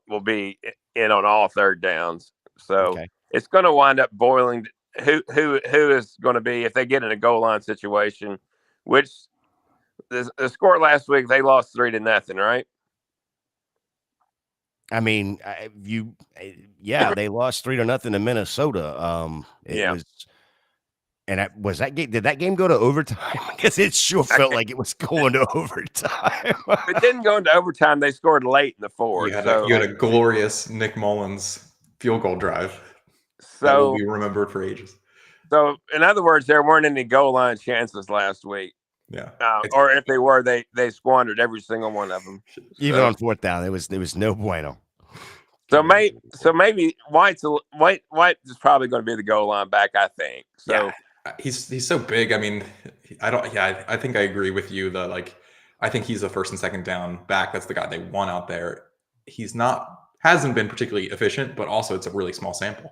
will be in on all third downs. So it's going to wind up boiling who is going to be if they get in a goal line situation, which the score last week they lost 3-0, right?
I mean, they lost 3-0 to Minnesota. Did that game go to overtime? Because it sure felt like it was going to overtime.
It didn't go into overtime. They scored late in the fourth.
You had a glorious Nick Mullins field goal drive.
So
that will be remembered for ages.
So, in other words, there weren't any goal line chances last week.
Yeah.
Or if they were, they squandered every single one of them.
Even on fourth down, there was no bueno.
So maybe White is probably going to be the goal line back, I think. So
he's so big. I mean, I think I agree with you that I think he's a first and second down back. That's the guy they want out there. Hasn't been particularly efficient, but also it's a really small sample.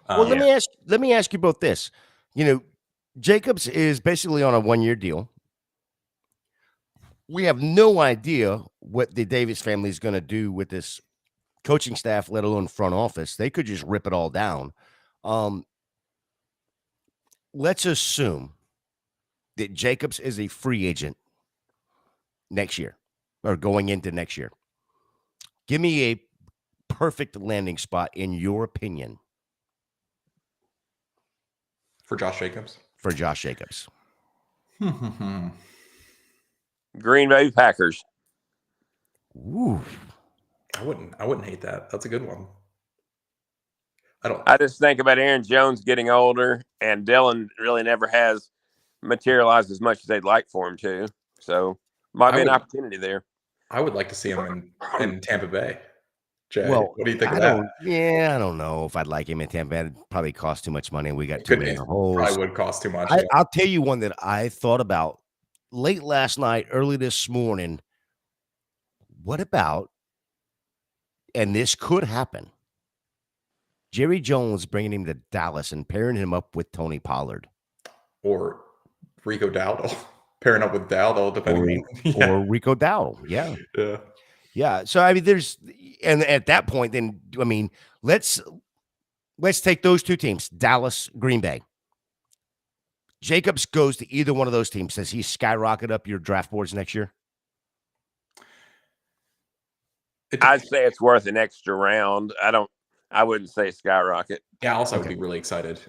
Well, let me ask you both this. Jacobs is basically on a 1-year deal. We have no idea what the Davis family is going to do with this coaching staff, let alone front office. They could just rip it all down. Let's assume that Jacobs is a free agent next year or going into next year. Give me a perfect landing spot in your opinion.
For Josh Jacobs.
Green Bay Packers.
Ooh.
I wouldn't hate that. That's a good one.
I just think about Aaron Jones getting older, and Dillon really never has materialized as much as they'd like for him to. So might be an opportunity there.
I would like to see him in Tampa Bay. Jay,
well,
what do you think of that?
I don't know if I'd like him in Tampa Bay. It'd probably cost too much money, and we got too many holes.
Probably would cost too much.
I'll tell you one that I thought about late last night, early this morning. What about, and this could happen, Jerry Jones bringing him to Dallas and pairing him up with Tony Pollard.
Or Rico Dowdle. Pairing up with Dowdle, depending on...
Or Rico Dowdle, yeah.
Yeah.
Yeah, so I mean, and at that point, then I mean, let's take those two teams, Dallas, Green Bay. Jacobs goes to either one of those teams. Does he skyrocket up your draft boards next year?
I'd say it's worth an extra round. I wouldn't say skyrocket.
Yeah, also would be really excited.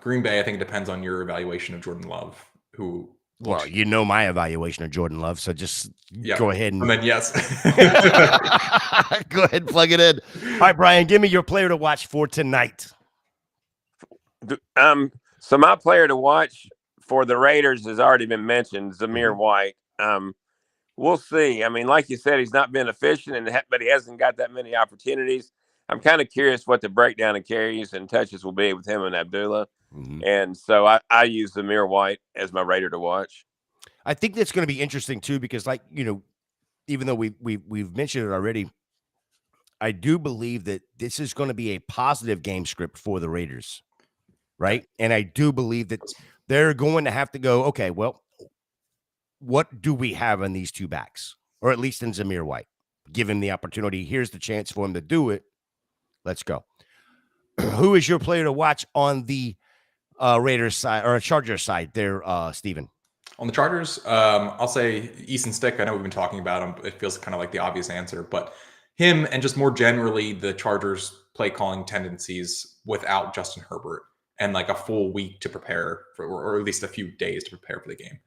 Green Bay, I think it depends on your evaluation of Jordan Love, who.
Well, my evaluation of Jordan Love, so just go ahead and
then yes.
Go ahead and plug it in. All right, Brian, give me your player to watch for tonight.
So my player to watch for the Raiders has already been mentioned, Zamir White. We'll see. I mean, like you said, he's not been efficient, but he hasn't got that many opportunities. I'm kind of curious what the breakdown of carries and touches will be with him and Abdullah. And so I use Zamir White as my Raider to watch.
I think that's going to be interesting too, because even though we've mentioned it already, I do believe that this is going to be a positive game script for the Raiders, right? And I do believe that they're going to have to go, okay, well, what do we have in these two backs, or at least in Zamir White? Give him the opportunity. Here's the chance for him to do it. Let's go. Who is your player to watch on the Raiders side or Chargers side there, Steven?
On the Chargers, I'll say Easton Stick. I know we've been talking about him. It feels kind of like the obvious answer, but him and just more generally the Chargers play calling tendencies without Justin Herbert and like a full week to prepare for, or at least a few days to prepare for the game.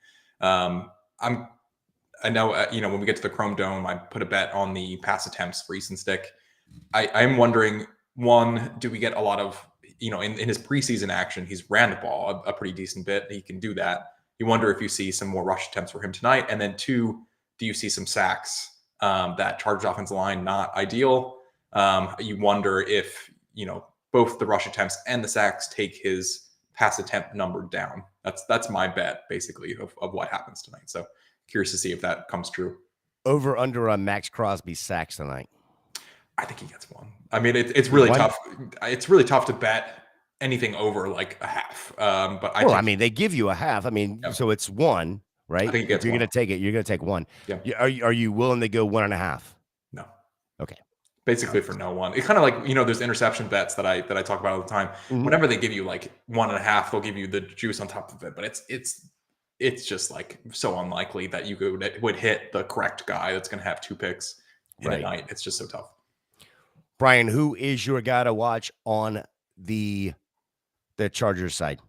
I know, when we get to the Chrome Dome, I put a bet on the pass attempts for Easton Stick. I'm wondering, one, do we get a lot of, in his preseason action, he's ran the ball a pretty decent bit. He can do that. You wonder if you see some more rush attempts for him tonight. And then two, do you see some sacks? That Chargers offensive line, not ideal. You wonder if, both the rush attempts and the sacks take his pass attempt number down. That's my bet, basically, of what happens tonight. So curious to see if that comes true.
Over under on Max Crosby's sacks tonight.
I think he gets one. I mean, it's really tough. It's really tough to bet anything over like a half. But I mean,
they give you a half. I mean, so it's one, right?
I think
if you're going to take it, you're going to take one.
Yeah.
Are you willing to go 1.5?
No.
Okay.
Basically for no one. It's kind of like, there's interception bets that I talk about all the time. Mm-hmm. Whenever they give you like 1.5, they'll give you the juice on top of it. But it's just like so unlikely that you would hit the correct guy that's going to have 2 picks in a night. It's just so tough.
Brian, who is your guy to watch on the Chargers side?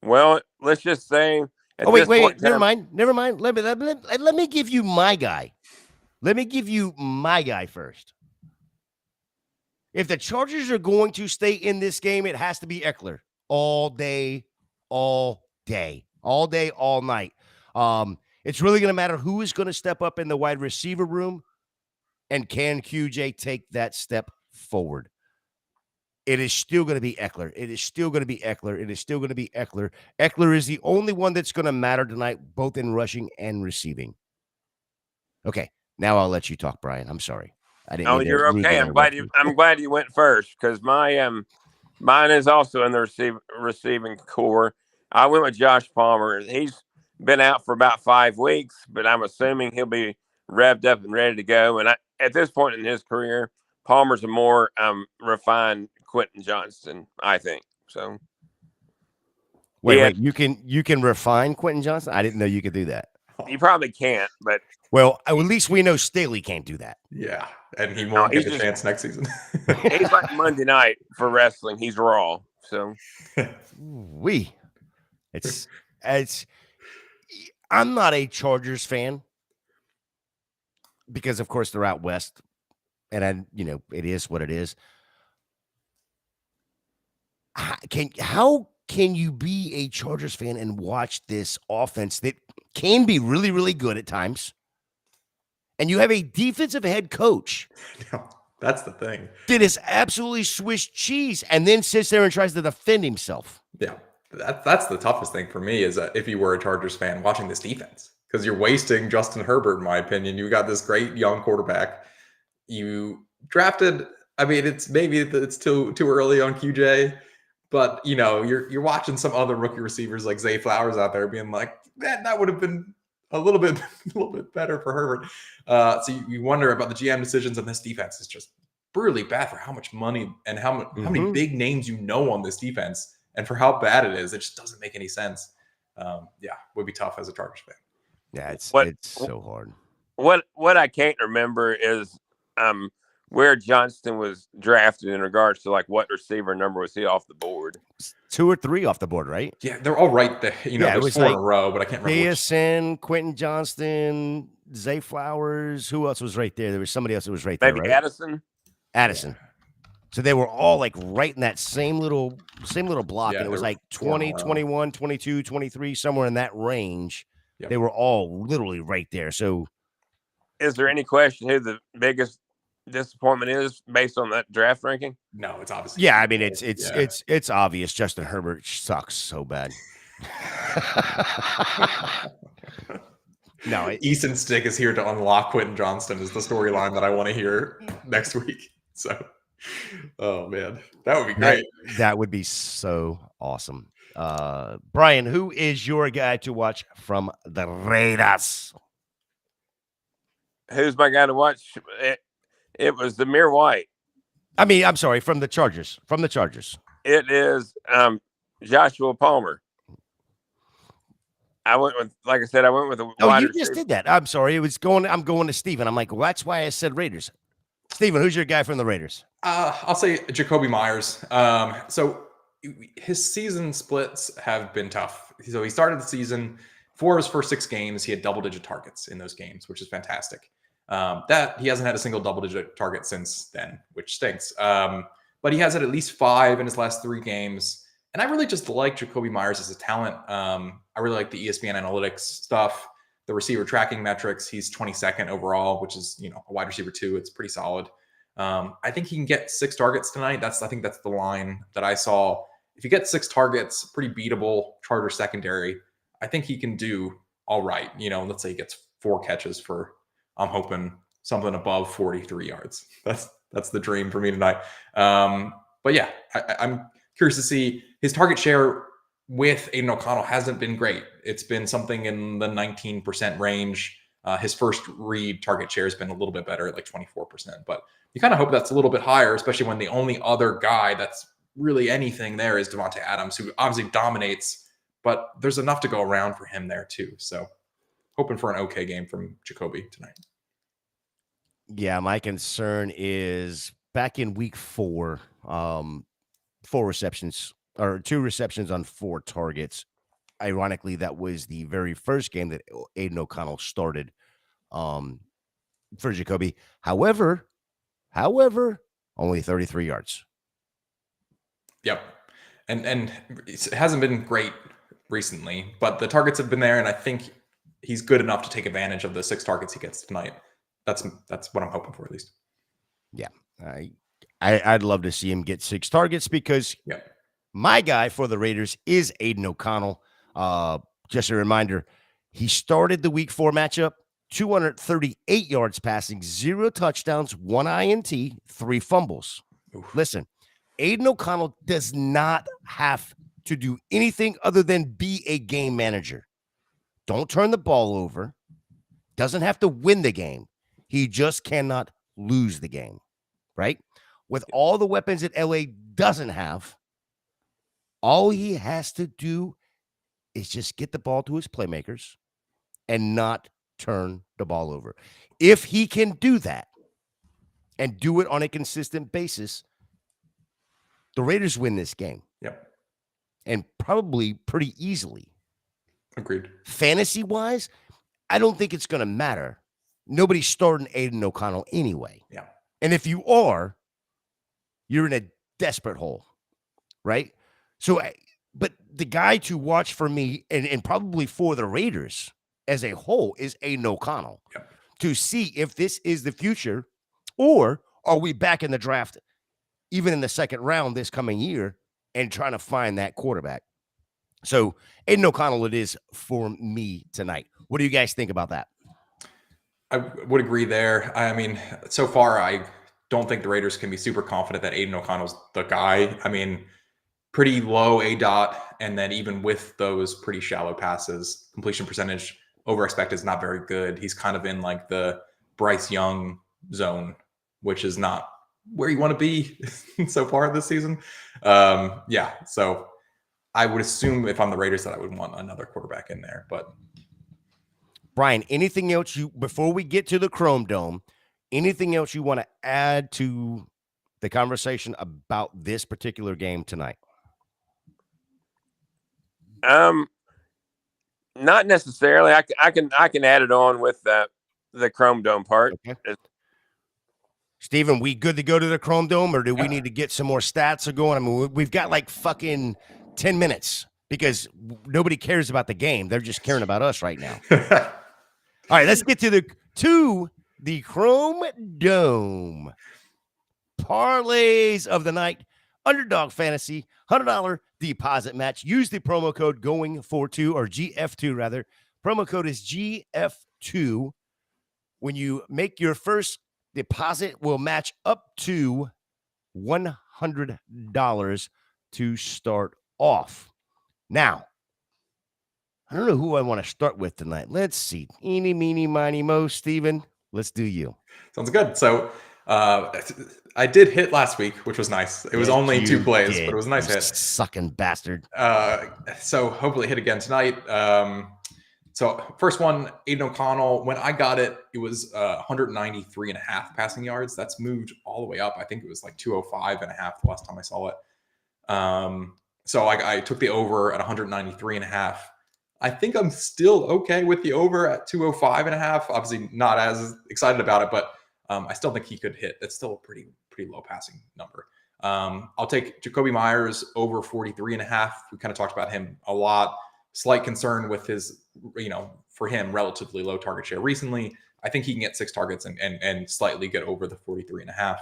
Well, let's just say.
Wait. Never mind. Let me give you my guy. Let me give you my guy first. If the Chargers are going to stay in this game, it has to be Eckler all day, all night. It's really going to matter who is going to step up in the wide receiver room, and can QJ take that step forward. It is still going to be Eckler. Eckler is the only one that's going to matter tonight, both in rushing and receiving. Okay, now I'll let you talk, Brian. I'm sorry. I didn't.
Oh, you're okay. I'm glad you went first, because mine is also in the receiving core. I went with Josh Palmer. He's been out for about 5 weeks, but I'm assuming he'll be revved up and ready to go. And at this point in his career, Palmer's a more refined Quentin Johnston, I think. So,
wait, you can refine Quentin Johnston? I didn't know you could do that.
You probably can't, but
at least we know Staley can't do that.
Yeah, and he won't get a chance next season.
He's like Monday night for wrestling. He's raw. So,
it's I'm not a Chargers fan because, of course, they're out west, and it is what it is. How can you be a Chargers fan and watch this offense that can be really, really good at times, and you have a defensive head coach?
No, that's the thing.
That is absolutely Swiss cheese, and then sits there and tries to defend himself.
Yeah, that's the toughest thing for me is that if you were a Chargers fan watching this defense, because you're wasting Justin Herbert, in my opinion. You got this great young quarterback. You drafted. I mean, it's too early on QJ. But, you're watching some other rookie receivers like Zay Flowers out there being like, that would have been a little bit better for Herbert. So you wonder about the GM decisions, and this defense is just brutally bad for how much money and how many big names on this defense, and for how bad it is. It just doesn't make any sense. Would be tough as a Chargers fan.
Yeah, it's so hard.
What I can't remember is where Johnston was drafted in regards to like what receiver number was he off the board?
2 or 3 off the board, right?
Yeah, they're all right there. There's 4 in a row, but I can't remember.
ASN, Quentin Johnston, Zay Flowers. Who else was right there? There was somebody else that was right there,
maybe
right?
Addison.
Yeah. So they were all like right in that same little block. And it was like 20, 21, 22, 23, somewhere in that range. Yep. They were all literally right there. So
is there any question who the biggest disappointment is based on that draft ranking?
No, it's obvious.
Yeah, I mean it's obvious. Justin Herbert sucks so bad. No,
Easton Stick is here to unlock Quentin Johnston is the storyline that I want to hear next week. So, oh man, that would be great.
That would be so awesome. Brian, who is your guy to watch from the Raiders?
Who's my guy to watch? It was Zamir White.
I mean, I'm sorry, from the Chargers. From the Chargers.
It is Joshua Palmer. I went with, like I said, I went with the.
Oh, you just did that. I'm sorry. I'm going to Steven. I'm like, well, that's why I said Raiders. Steven, who's your guy from the Raiders?
I'll say Jacoby Myers. So his season splits have been tough. So he started the season, 4 of his first 6 games, he had double-digit targets in those games, which is fantastic. That he hasn't had a single double-digit target since then, which stinks. But he has had at least 5 in his last 3 games. And I really just like Jacoby Myers as a talent. I really like the ESPN analytics stuff, the receiver tracking metrics. He's 22nd overall, which is, a wide receiver 2. It's pretty solid. I think he can get 6 targets tonight. I think that's the line that I saw. If you get 6 targets, pretty beatable Charger secondary, I think he can do all right. Let's say he gets 4 catches for, I'm hoping something above 43 yards. That's the dream for me tonight. But yeah, I'm curious to see his target share with Aiden O'Connell hasn't been great. It's been something in the 19% range. His first read target share has been a little bit better, like 24%. But you kind of hope that's a little bit higher, especially when the only other guy that's really anything there is Devontae Adams, who obviously dominates, but there's enough to go around for him there too. So hoping for an okay game from Jacoby tonight.
Yeah, my concern is back in week 4, 4 receptions or 2 receptions on 4 targets. Ironically, that was the very first game that Aiden O'Connell started for Jacoby. However, only 33 yards.
Yep. And it hasn't been great recently, but the targets have been there, and I think he's good enough to take advantage of the 6 targets he gets tonight. That's what I'm hoping for, at least.
Yeah. I'd love to see him get 6 targets because my guy for the Raiders is Aiden O'Connell. Just a reminder, he started the week 4 matchup, 238 yards passing, 0 touchdowns, 1 INT, 3 fumbles. Oof. Listen, Aiden O'Connell does not have to do anything other than be a game manager. Don't turn the ball over. Doesn't have to win the game. He just cannot lose the game, right? With all the weapons that LA doesn't have, all he has to do is just get the ball to his playmakers and not turn the ball over. If he can do that and do it on a consistent basis, the Raiders win this game.
Yep.
And probably pretty easily.
Agreed.
Fantasy-wise, I don't think it's going to matter. Nobody's starting Aiden O'Connell anyway.
Yeah.
And if you are, you're in a desperate hole, right? So, but the guy to watch for me and probably for the Raiders as a whole is Aiden O'Connell to see if this is the future, or are we back in the draft, even in the second round this coming year, and trying to find that quarterback. So Aiden O'Connell it is for me tonight. What do you guys think about that?
I would agree there. I mean, so far, I don't think the Raiders can be super confident that Aiden O'Connell's the guy. I mean, pretty low ADOT, and then even with those pretty shallow passes, completion percentage over expected is not very good. He's kind of in like the Bryce Young zone, which is not where you want to be so far this season. So I would assume if I'm the Raiders that I would want another quarterback in there. But
Brian, anything else before we get to the Chrome Dome, anything else you want to add to the conversation about this particular game tonight?
Not necessarily. I can add it on with the Chrome Dome part.
Okay. Steven, we good to go to the Chrome Dome, or do we need to get some more stats going? I mean, we've got like fucking 10 minutes because nobody cares about the game. They're just caring about us right now. All right, let's get to the Chrome Dome. Parlays of the night. Underdog Fantasy, $100 deposit match. Use the promo code GOING42 or GF2 rather. Promo code is GF2. When you make your first deposit, will match up to $100 to start off. Now, I don't know who I want to start with tonight. Let's see. Eeny, meeny, miny, mo, Steven. Let's do you.
Sounds good. So I did hit last week, which was nice. It was only 2 plays, but it was a nice hit.
Sucking bastard.
So hopefully hit again tonight. So first one, Aiden O'Connell. When I got it, it was 193.5 passing yards. That's moved all the way up. I think it was like 205.5 the last time I saw it. So I took the over at 193.5. I think I'm still okay with the over at 205.5. Obviously not as excited about it, but I still think he could hit. That's still a pretty low passing number. I'll take Jacoby Myers over 43.5. We kind of talked about him a lot. Slight concern with his, for him, relatively low target share recently. I think he can get 6 targets and slightly get over the 43.5.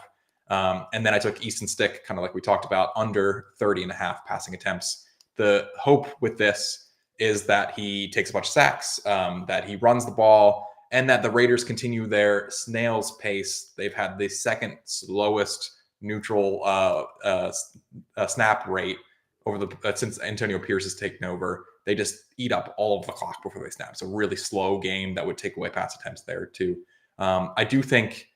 And then I took Easton Stick, kind of like we talked about, under 30.5 passing attempts. The hope with this is that he takes a bunch of sacks, that he runs the ball, and that the Raiders continue their snail's pace. They've had the second slowest neutral snap rate over since Antonio Pierce has taken over. They just eat up all of the clock before they snap. It's a really slow game that would take away pass attempts there too. I do think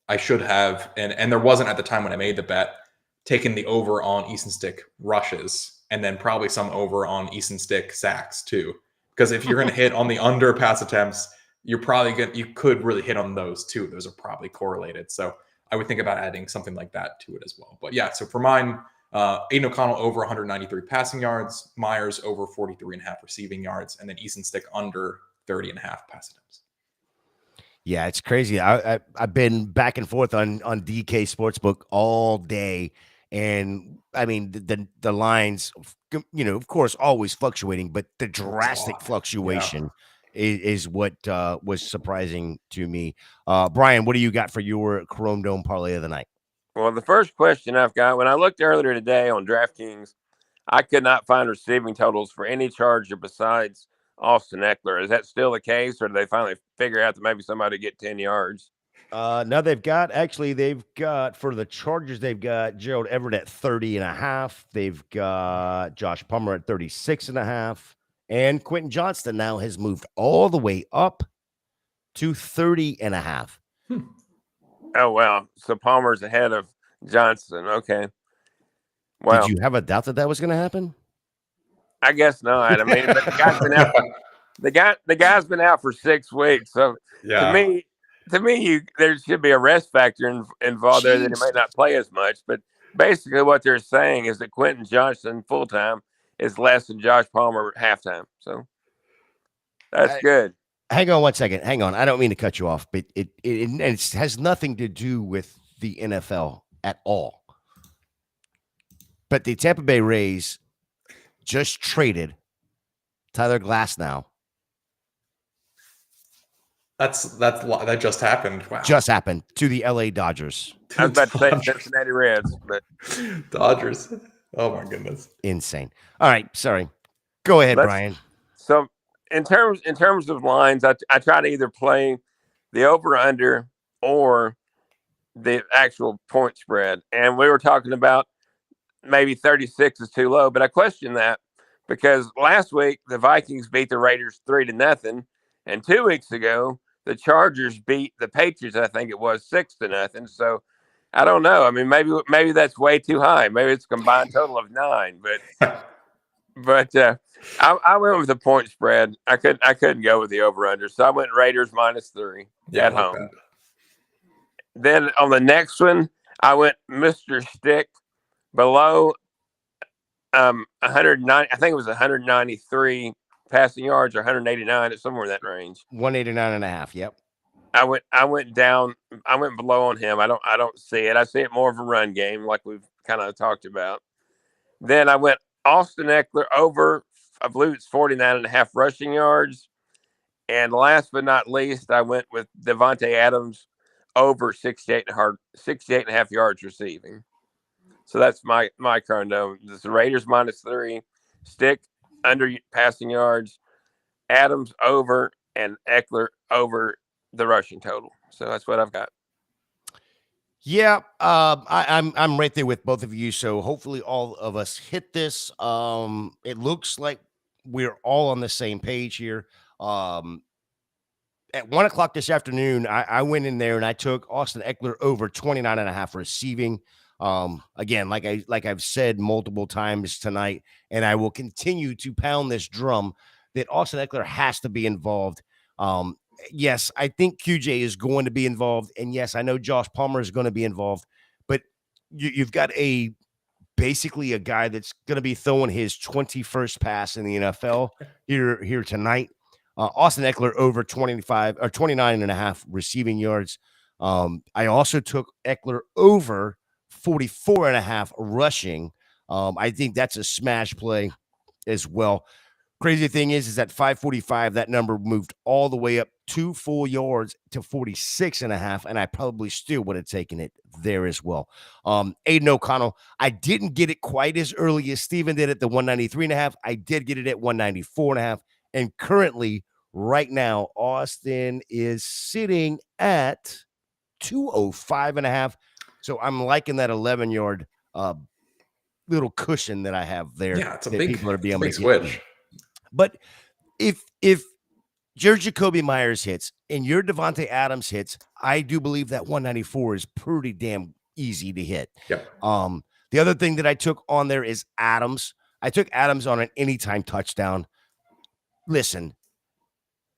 I should have, and there wasn't at the time when I made the bet, taken the over on Easton Stick rushes, and then probably some over on Easton Stick sacks too. Because if you're going to hit on the under pass attempts, you could really hit on those too. Those are probably correlated. So I would think about adding something like that to it as well. But yeah, so for mine, Aiden O'Connell over 193 passing yards, Myers over 43.5 receiving yards, and then Easton Stick under 30.5 pass attempts.
Yeah, it's crazy. I've been back and forth on DK Sportsbook all day. And I mean, the lines, of course, always fluctuating, but the drastic fluctuation is what was surprising to me. Brian, what do you got for your Chrome Dome parlay of the night?
Well, the first question I've got, when I looked earlier today on DraftKings, I could not find receiving totals for any Charger besides Austin Eckler. Is that still the case, or do they finally figure out that maybe somebody get 10 yards?
No, they've got for the Chargers, they've got Gerald Everett at 30.5. They've got Josh Palmer at 36.5. And Quentin Johnston now has moved all the way up to 30.5.
Oh, wow. So Palmer's ahead of Johnston. Okay. Wow.
Did you have a doubt that was going to happen?
I guess not. I mean, but the guy's been out. The guy's been out for 6 weeks. So to me, there should be a rest factor involved there that he might not play as much. But basically, what they're saying is that Quentin Johnston full time is less than Josh Palmer halftime. So that's good.
Hang on one second. Hang on. I don't mean to cut you off, but it has nothing to do with the NFL at all. But the Tampa Bay Rays just traded Tyler Glasnow.
That just happened. Wow.
Just happened to the LA Dodgers.
I was about to say Cincinnati Reds, but
Dodgers. Oh my goodness.
Insane. All right. Sorry. Go ahead, Brian.
So in terms of lines, I try to either play the over under or the actual point spread. And we were talking about maybe 36 is too low, but I question that because last week the Vikings beat the Raiders 3-0, and 2 weeks ago the Chargers beat the Patriots, I think it was 6-0. So I don't know. I mean, maybe that's way too high. Maybe it's a combined total of 9, but I went with the point spread. I couldn't go with the over under, so I went Raiders -3 at home. That. Then on the next one, I went Mr. Stick below 109. I think it was 193 passing yards or 189. It's somewhere in that range.
189.5. Yep.
I went down. I went below on him. I don't see it. I see it more of a run game, like we've kind of talked about. Then I went Austin Eckler over. I believe it's 49.5 rushing yards. And last but not least, I went with Devontae Adams over 68.5 yards receiving. So that's my Chrome. The Raiders -3, Stick under passing yards, Adams over, and Eckler over the rushing total. So that's what I've got.
Yeah, I'm right there with both of you. So hopefully all of us hit this. It looks like we're all on the same page here. At 1 o'clock this afternoon, I went in there and I took Austin Eckler over 29.5 receiving. Again, like I've said multiple times tonight, and I will continue to pound this drum that Austin Eckler has to be involved. Yes, I think QJ is going to be involved, and yes, I know Josh Palmer is going to be involved, but you've got basically a guy that's going to be throwing his 21st pass in the NFL here tonight. Austin Eckler over 25 or 29.5 receiving yards. I also took Eckler over 44.5 rushing. I think that's a smash play as well. Crazy thing is at 545, that number moved all the way up 2 full yards to 46.5, and I probably still would have taken it there as well. Aiden O'Connell, I didn't get it quite as early as Steven did at the 193.5. I did get it at 194.5, and currently, right now, Austin is sitting at 205.5. So I'm liking that 11-yard little cushion that I have there.
Yeah, it's a
that
big,
people are being able to
switch.
But if your Jacoby Myers hits and your Devontae Adams hits, I do believe that 194 is pretty damn easy to hit.
Yep.
The other thing that I took on there is Adams. I took Adams on an anytime touchdown. Listen,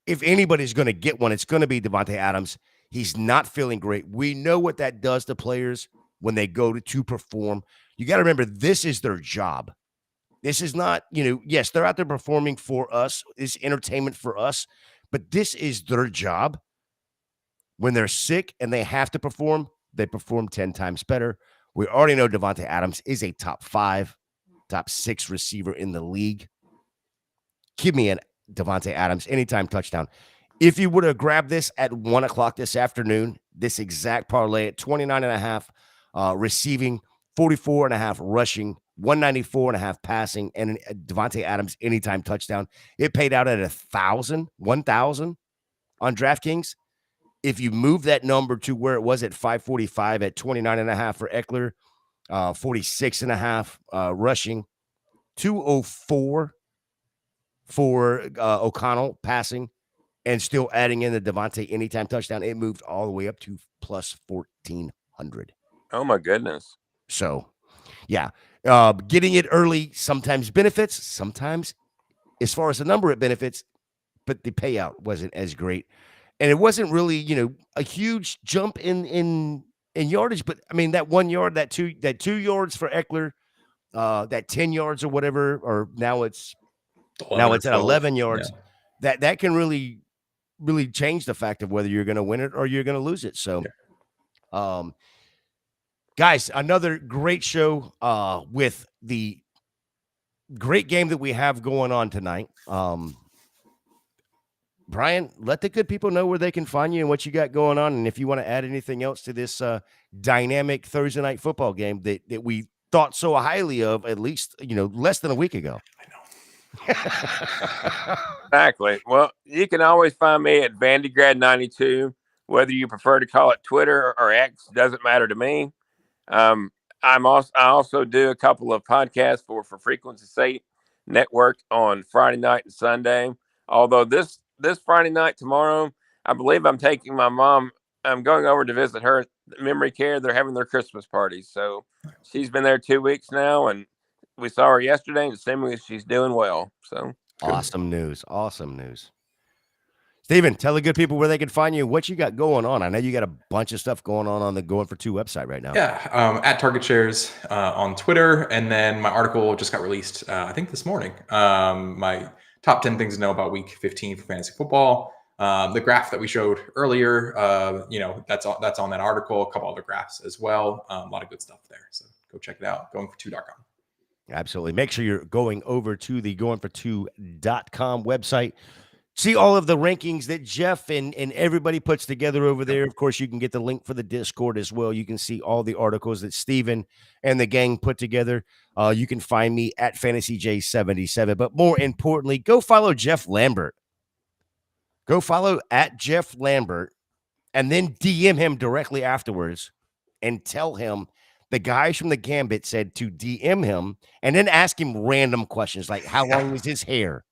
if anybody's going to get one, it's going to be Devontae Adams. He's not feeling great. We know what that does to players when they go to perform. You got to remember, this is their job. This is not, yes, they're out there performing for us. It's entertainment for us, but this is their job. When they're sick and they have to perform, they perform 10 times better. We already know Devontae Adams is a top 5, top 6 receiver in the league. Give me a Devontae Adams anytime touchdown. If you would have grabbed this at 1 o'clock this afternoon, this exact parlay at 29.5 receiving, 44.5 rushing, 194.5 passing, and Devontae Adams anytime touchdown, it paid out at 1,000 on DraftKings. If you move that number to where it was at 545 at 29.5 for Eckler, 46.5 rushing, 204 for O'Connell passing, and still adding in the Devontae anytime touchdown, it moved all the way up to plus 1,400.
Oh my goodness!
So, yeah, getting it early sometimes benefits. Sometimes, as far as the number, it benefits, but the payout wasn't as great, and it wasn't really, a huge jump in yardage. But I mean, that 1 yard, that two yards for Eckler, that 10 yards or whatever, or now it's at 11 yards. Yeah. That can really change the fact of whether you're going to win it or you're going to lose it. So, guys, another great show with the great game that we have going on tonight. Brian, let the good people know where they can find you and what you got going on. And if you want to add anything else to this dynamic Thursday night football game that we thought so highly of, at least, less than a week ago.
Exactly. Well, you can always find me at VandyGrad92. Whether you prefer to call it Twitter or X, doesn't matter to me. I also do a couple of podcasts for Frequency State Network on Friday night and Sunday. Although this Friday night, tomorrow, I believe I'm taking my mom. I'm going over to visit her memory care. They're having their Christmas party, so she's been there 2 weeks now, and we saw her yesterday, and seemingly she's doing well. So
awesome news. Steven, tell the good people where they can find you, what you got going on. I know you got a bunch of stuff going on the Going for Two website right now.
Yeah, at Target Shares on Twitter, and then my article just got released, I think this morning. My top 10 things to know about Week 15 for fantasy football. The graph that we showed earlier, that's on that article. A couple other graphs as well. A lot of good stuff there. So go check it out. Goingfor2.com.
Absolutely. Make sure you're going over to the goingfor2.com website. See all of the rankings that Jeff and everybody puts together over there. Of course, you can get the link for the Discord as well. You can see all the articles that Steven and the gang put together. You can find me at FantasyJ77. But more importantly, go follow Jeff Lambert. Go follow at Jeff Lambert and then DM him directly afterwards and tell him the guys from the Gambit said to DM him and then ask him random questions like how long is his hair?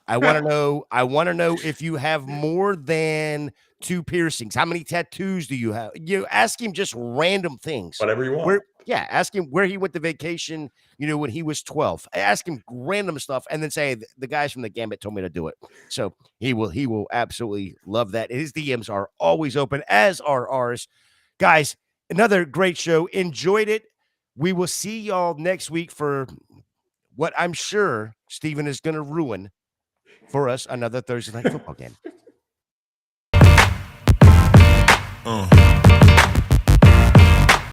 I want to know if you have more than 2 piercings. How many tattoos do you have? You ask him just random things.
Whatever you want.
Ask him where he went to vacation, when he was 12. Ask him random stuff and then say the guys from the Gambit told me to do it. So he will absolutely love that. His DMs are always open, as are ours. Guys, another great show. Enjoyed it. We will see y'all next week for what I'm sure Steven is going to ruin for us, another Thursday Night Football game.